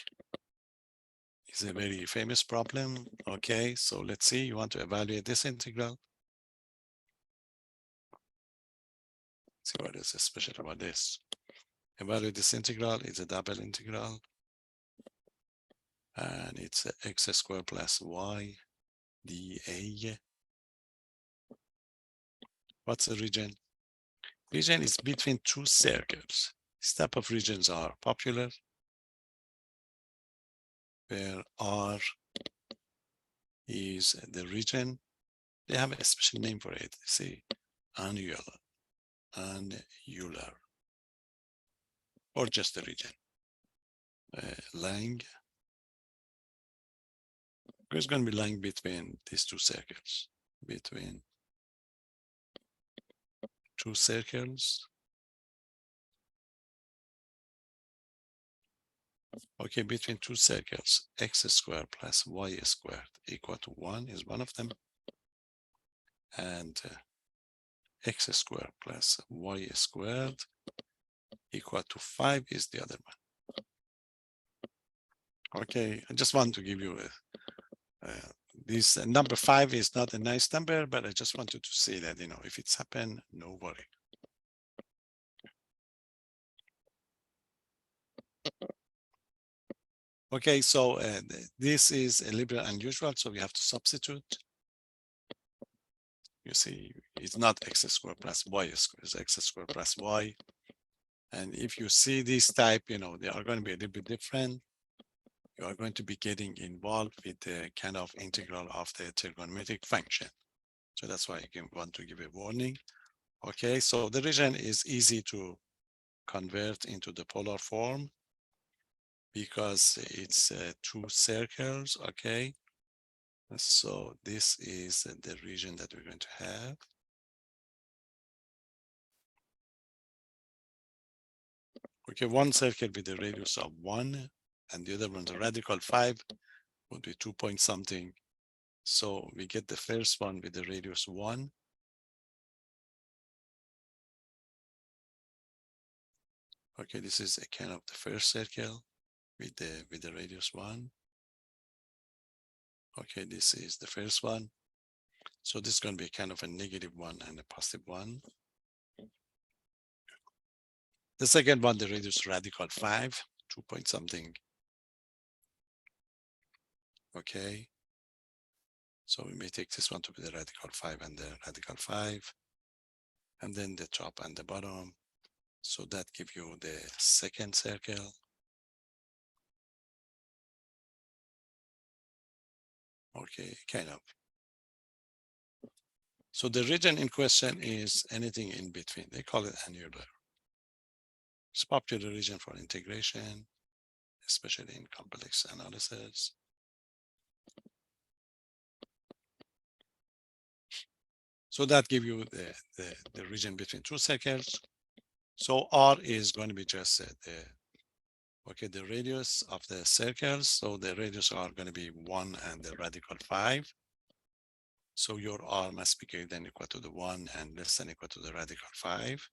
It's a very famous problem. Okay, so let's see, you want to evaluate this integral. Let's see what is special about this. Evaluate this integral is a double integral. And it's x squared plus y dA. What's the region? Region is between two circles. This type of regions are popular, where R is the region. They have a special name for it. They say annular, or just the region. Lying. It's going to be lying between these two circles. Between two circles. Okay, between two circles, x squared plus y squared equal to 1 is one of them. And x squared plus y squared equal to 5 is the other one. Okay, I just want to give you this number 5 is not a nice number, but I just wanted to say that, if it's happened, no worry. Okay, so this is a little bit unusual, so we have to substitute. You see, it's not x squared plus y squared, it's x squared plus y. And if you see this type, they are going to be a little bit different. You are going to be getting involved with the kind of integral of the trigonometric function. So that's why I want to give a warning. Okay, so the region is easy to convert into the polar form because it's two circles, okay? So this is the region that we're going to have. Okay, one circle with the radius of 1 and the other one, the radical 5, would be 2 point something. So we get the first one with the radius 1. Okay, this is a kind of the first circle with the radius 1. Okay, this is the first one. So this is going to be kind of a negative 1 and a positive 1. The second one, the radius radical 5, 2 point something. Okay. So we may take this one to be the radical 5 and the radical 5. And then the top and the bottom. So that gives you the second circle. Okay, kind of. So the region in question is anything in between. They call it annular. It's a popular region for integration, especially in complex analysis. So that gives you the region between two circles. So R is going to be just the radius of the circles. So the radius are going to be 1 and the radical 5. So your R must be greater than or equal to the 1 and less than or equal to the radical 5.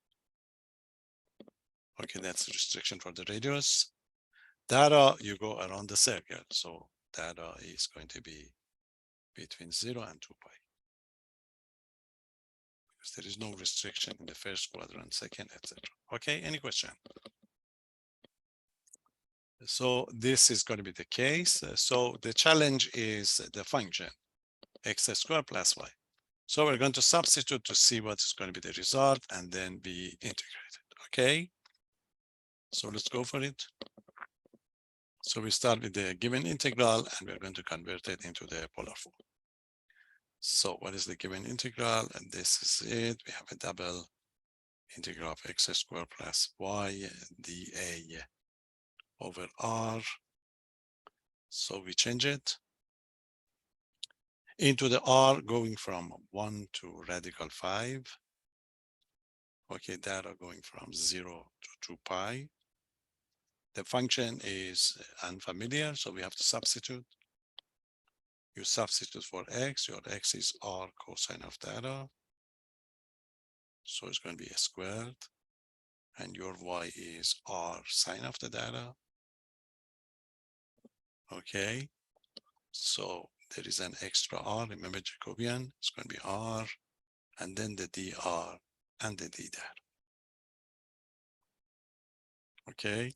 Okay, that's the restriction for the radius. Data, you go around the circle. So data is going to be between 0 and 2 pi. Because there is no restriction in the first quadrant, second, etc. Okay, any question? So this is going to be the case. So the challenge is the function x squared plus y. So we're going to substitute to see what is going to be the result and then be integrated. Okay. So let's go for it. So we start with the given integral and we're going to convert it into the polar form. So what is the given integral? And this is it. We have a double integral of x squared plus y dA over r. So we change it into the r going from 1 to radical 5. Okay, data going from 0 to 2 pi. The function is unfamiliar, so we have to substitute. You substitute for x, your x is r cosine of data. So it's going to be a squared. And your y is r sine of the data. Okay, so there is an extra r, remember Jacobian, it's going to be r, and then the dr and the d data. Okay,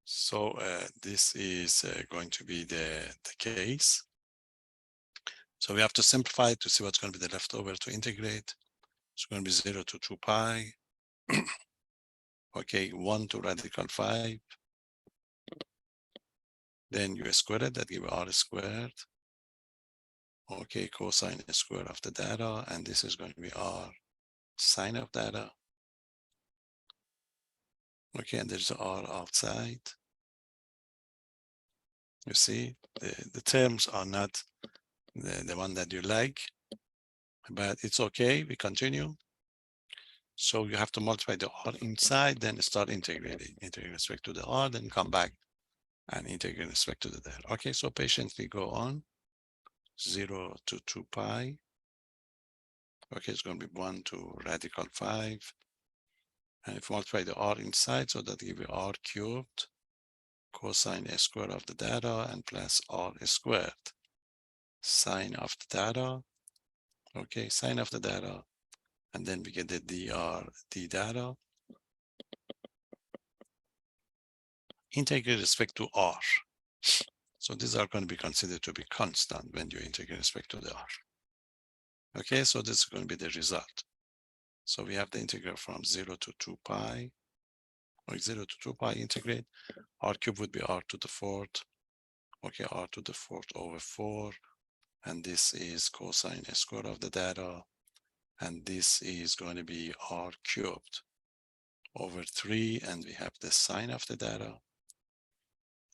so this is going to be the case. So we have to simplify it to see what's going to be the leftover to integrate. It's going to be 0 to 2 pi. Okay, 1 to radical 5. Then you square it, that give r squared. Okay, cosine square of the data, and this is going to be r sine of data. Okay, and there's r outside. You see, the terms are not the one that you like, but it's okay, we continue. So you have to multiply the r inside, then start integrating with respect to the r, then come back and integrate with respect to the data. Okay, so patiently go on. 0 to 2 pi. Okay, it's going to be 1 to radical 5. And if you multiply the r inside, so that give you r cubed cosine square of the data and plus r squared sine of the data. Okay, sine of the data, and then we get the dr d data. Integrate with respect to r. So these are going to be considered to be constant when you integrate with respect to the r. Okay, so this is going to be the result. So we have the integral from 0 to 2 pi, or 0 to 2 pi integrate. R cube would be r to the fourth. Okay, r to the fourth over 4. And this is cosine square of the data. And this is going to be r cubed over 3. And we have the sine of the data.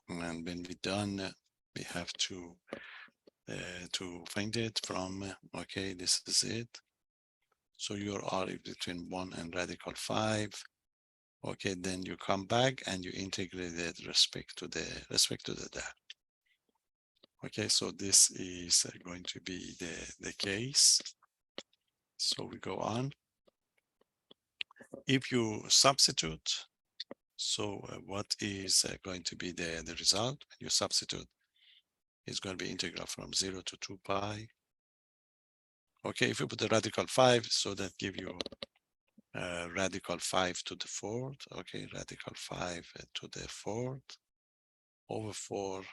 And when we're done, we have to find it from, okay, this is it. So your r is between 1 and radical 5. Okay, then you come back and you integrate it respect to the data. Okay, so this is going to be the case. So we go on. If you substitute, so what is going to be the result? You substitute is going to be integral from 0 to 2 pi. Okay, if you put the radical 5, so that give you radical 5 to the fourth. Okay, radical 5 to the fourth over 4.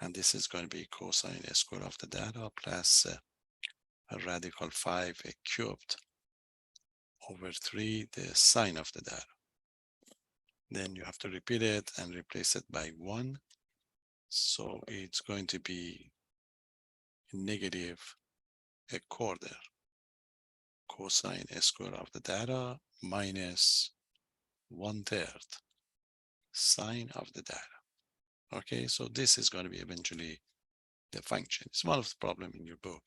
And this is going to be cosine square of the data plus a radical 5 cubed over 3, the sine of the data. Then you have to repeat it and replace it by 1. So it's going to be negative a quarter cosine square of the data minus 1/3 sine of the data. Okay, so this is going to be eventually the function. It's one of the problem in your book.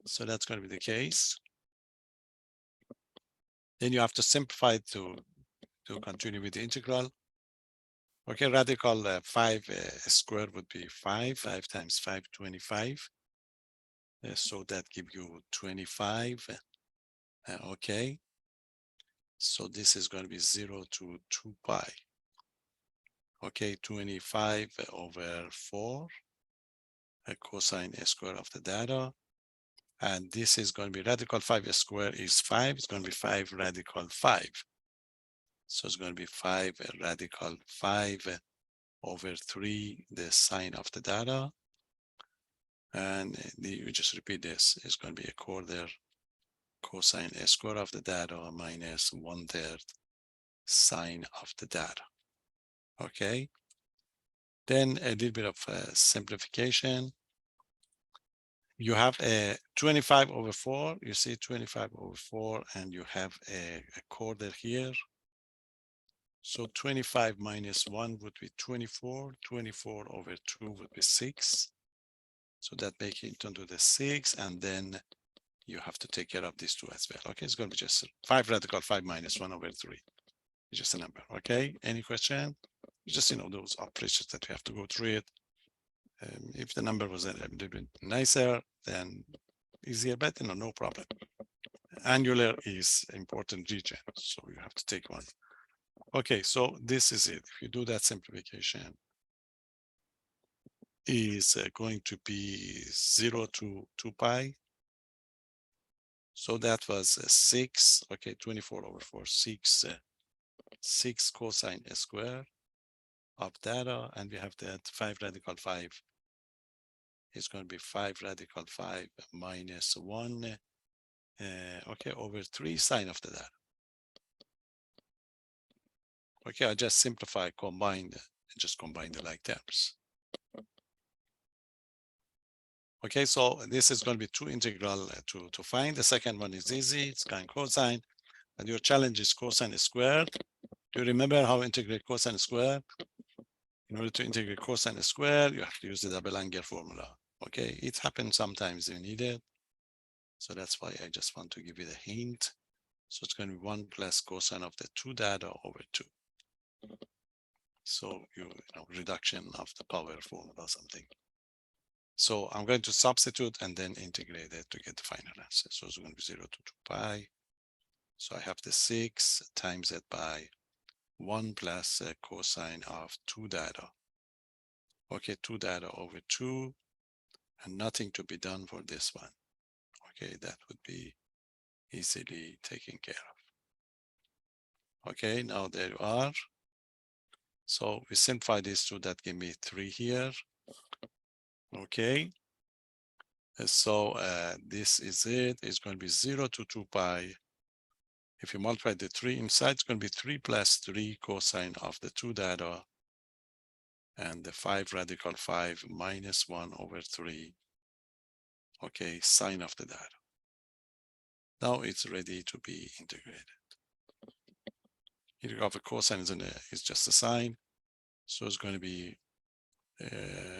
So that's going to be the case. Then you have to simplify to continue with the integral. Okay, radical 5 squared would be 5. 5 times 5, 25. So that gives you 25. Okay. So this is going to be 0 to 2 pi. Okay, 25 over 4. A cosine square of the data. And this is going to be radical 5 square is 5. It's going to be 5 radical 5. So it's going to be 5 radical 5 over 3, the sine of the data. And you just repeat this. It's going to be a quarter cosine square of the data minus 1/3 sine of the data. Okay. Then a little bit of simplification. You have a 25 over 4. You see 25 over 4, and you have a quarter here. So 25 minus 1 would be 24. 24 over 2 would be 6. So that makes it into the 6, and then you have to take care of these two as well. Okay, it's going to be just 5 radical 5 minus 1 over 3. It's just a number. Okay, any question? Just, those operations that we have to go through it. If the number was a little bit nicer, then easier, but no problem. Angular is important region, so you have to take one. Okay, so this is it. If you do that simplification, is going to be 0 to 2 pi. So that was 6. Okay, 24 over 4, 6 cosine square of data, and we have that 5 radical 5 is going to be 5 radical 5 minus 1 okay, over 3 sine of the data. Okay, I just simplify, just combine the like terms. Okay, so this is going to be 2 integral to find. The second one is easy, it's kind of cosine, and your challenge is cosine squared. Do you remember how to integrate cosine squared? In order to integrate cosine squared, you have to use the double angle formula. Okay, it happens sometimes you need it. So that's why I just want to give you the hint. So it's going to be 1 plus cosine of the 2 data over 2. So you know, reduction of the power formula or something. So I'm going to substitute and then integrate it to get the final answer. So it's going to be 0 to 2 pi. So I have the 6 times it by 1 plus cosine of 2 data. Okay, 2 data over 2, and nothing to be done for this one. Okay, that would be easily taken care of. Okay, now there you are. So we simplify these two, that give me 3 here. Okay, so this is it. It's going to be 0 to 2 pi. If you multiply the 3 inside, it's going to be 3 plus 3 cosine of the 2 data, and the 5 radical 5 minus 1 over 3. Okay, sine of the data. Now it's ready to be integrated. Integral of a cosine is just a sine. So it's going to be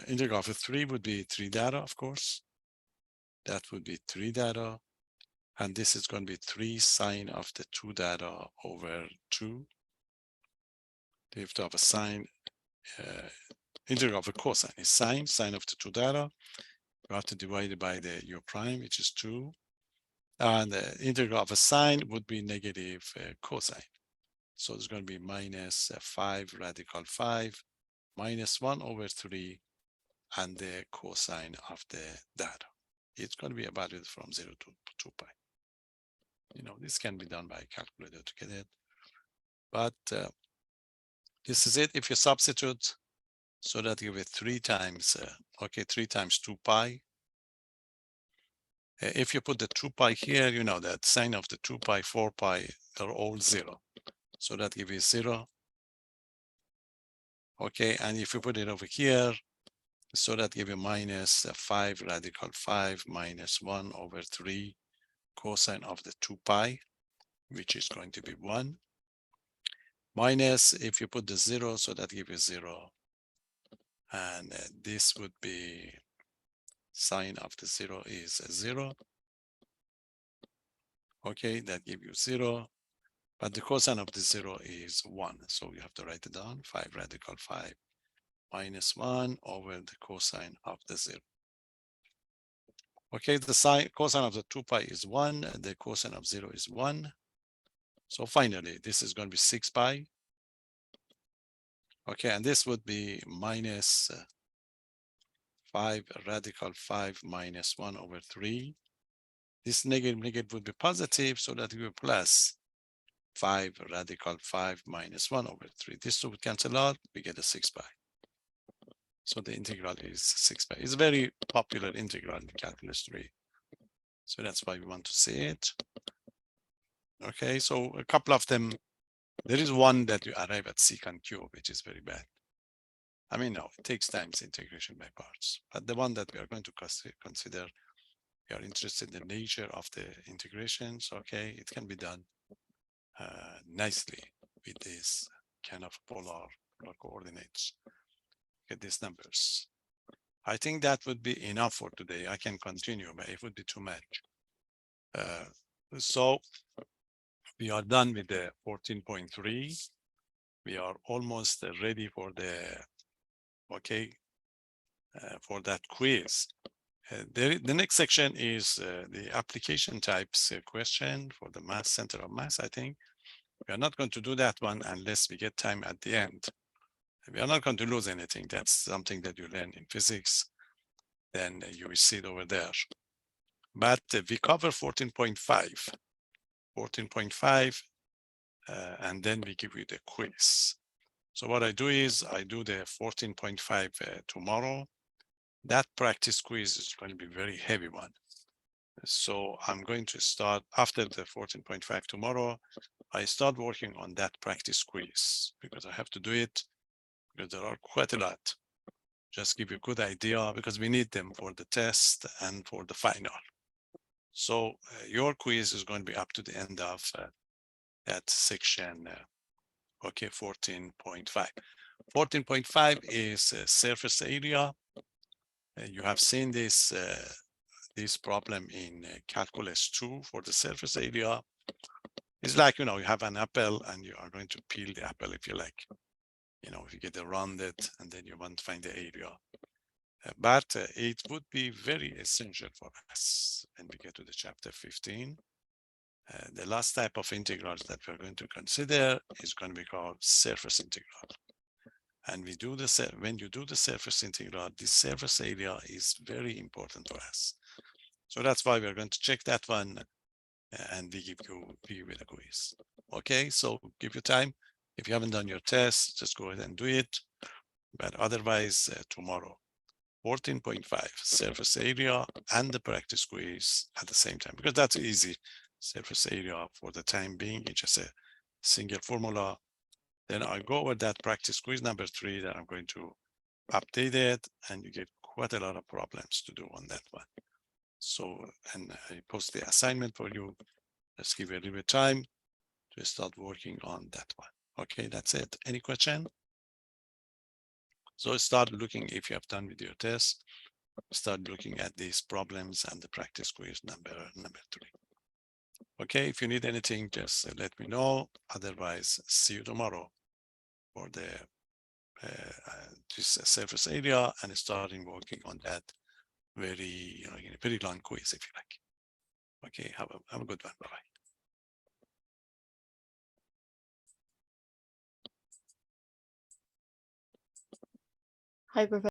integral of 3 would be 3 data, of course. That would be 3 data. And this is going to be 3 sine of the 2 data over 2. You have to have a sine, integral of a cosine is sine of the 2 data. You have to divide it by the u prime, which is 2. And the integral of a sine would be negative cosine. So it's going to be minus 5 radical 5 minus 1 over 3 and the cosine of the data. It's going to be evaluated from 0 to 2 pi. You know, this can be done by a calculator to get it. But this is it. If you substitute, so that you get 3 times, 3 times 2 pi. If you put the 2 pi here, you know that sine of the 2 pi, 4 pi, they're all 0. So that gives you 0. Okay, and if you put it over here, so that gives you minus 5 radical 5 minus 1 over 3 cosine of the 2 pi, which is going to be 1. Minus, if you put the 0, so that gives you 0. And this would be sine of the 0 is 0. Okay, that gives you 0. But the cosine of the 0 is 1. So you have to write it down, 5 radical 5 minus 1 over the cosine of the 0. Okay, the cosine of the 2 pi is 1, and the cosine of 0 is 1. So finally, this is going to be 6 pi. Okay, and this would be minus 5 radical 5 minus 1 over 3. This negative would be positive, so that we will plus 5 radical 5 minus 1 over 3. This would cancel out, we get a 6 pi. So the integral is 6 pi. It's a very popular integral in calculus 3. So that's why we want to see it. Okay, so a couple of them. There is one that you arrive at secant cube, which is very bad. I mean, no, it takes time, integration by parts. But the one that we are going to consider, we are interested in the nature of the integrations. Okay, it can be done nicely with this kind of polar coordinates. Get these numbers. I think that would be enough for today. I can continue, but it would be too much. So we are done with the 14.3. We are almost ready for the, for that quiz. The next section is the application types question for the Math Center of Math, I think. We are not going to do that one unless we get time at the end. We are not going to lose anything. That's something that you learn in physics. Then you will see it over there. But we cover 14.5. 14.5, and then we give you the quiz. So what I do is I do the 14.5 tomorrow. That practice quiz is going to be a very heavy one. So I'm going to start after the 14.5 tomorrow. I start working on that practice quiz because I have to do it because there are quite a lot. Just give you a good idea because we need them for the test and for the final. So your quiz is going to be up to the end of that section. Okay, 14.5. 14.5 is surface area. You have seen this problem in calculus 2 for the surface area. It's like, you know, you have an apple and you are going to peel the apple if you like. You know, if you get around it and then you want to find the area. But it would be very essential for us when we get to the chapter 15. The last type of integrals that we're going to consider is going to be called surface integral. And we do this when you do the surface integral, the surface area is very important to us. So that's why we're going to check that one and we give you with a quiz. Okay, so give you time. If you haven't done your test, just go ahead and do it. But otherwise, tomorrow, 14.5 surface area and the practice quiz at the same time, because that's easy. Surface area for the time being, it's just a single formula. Then I go over that practice quiz number 3 that I'm going to update it, and you get quite a lot of problems to do on that one. So, and I post the assignment for you. Let's give you a little bit of time to start working on that one. Okay, that's it. Any question? So start looking, if you have done with your test, start looking at these problems and the practice quiz number 3. Okay, if you need anything, just let me know. Otherwise, see you tomorrow for the this surface area and starting working on that very, very long quiz if you like. Okay, have a good one. Bye-bye. Hi, Professor.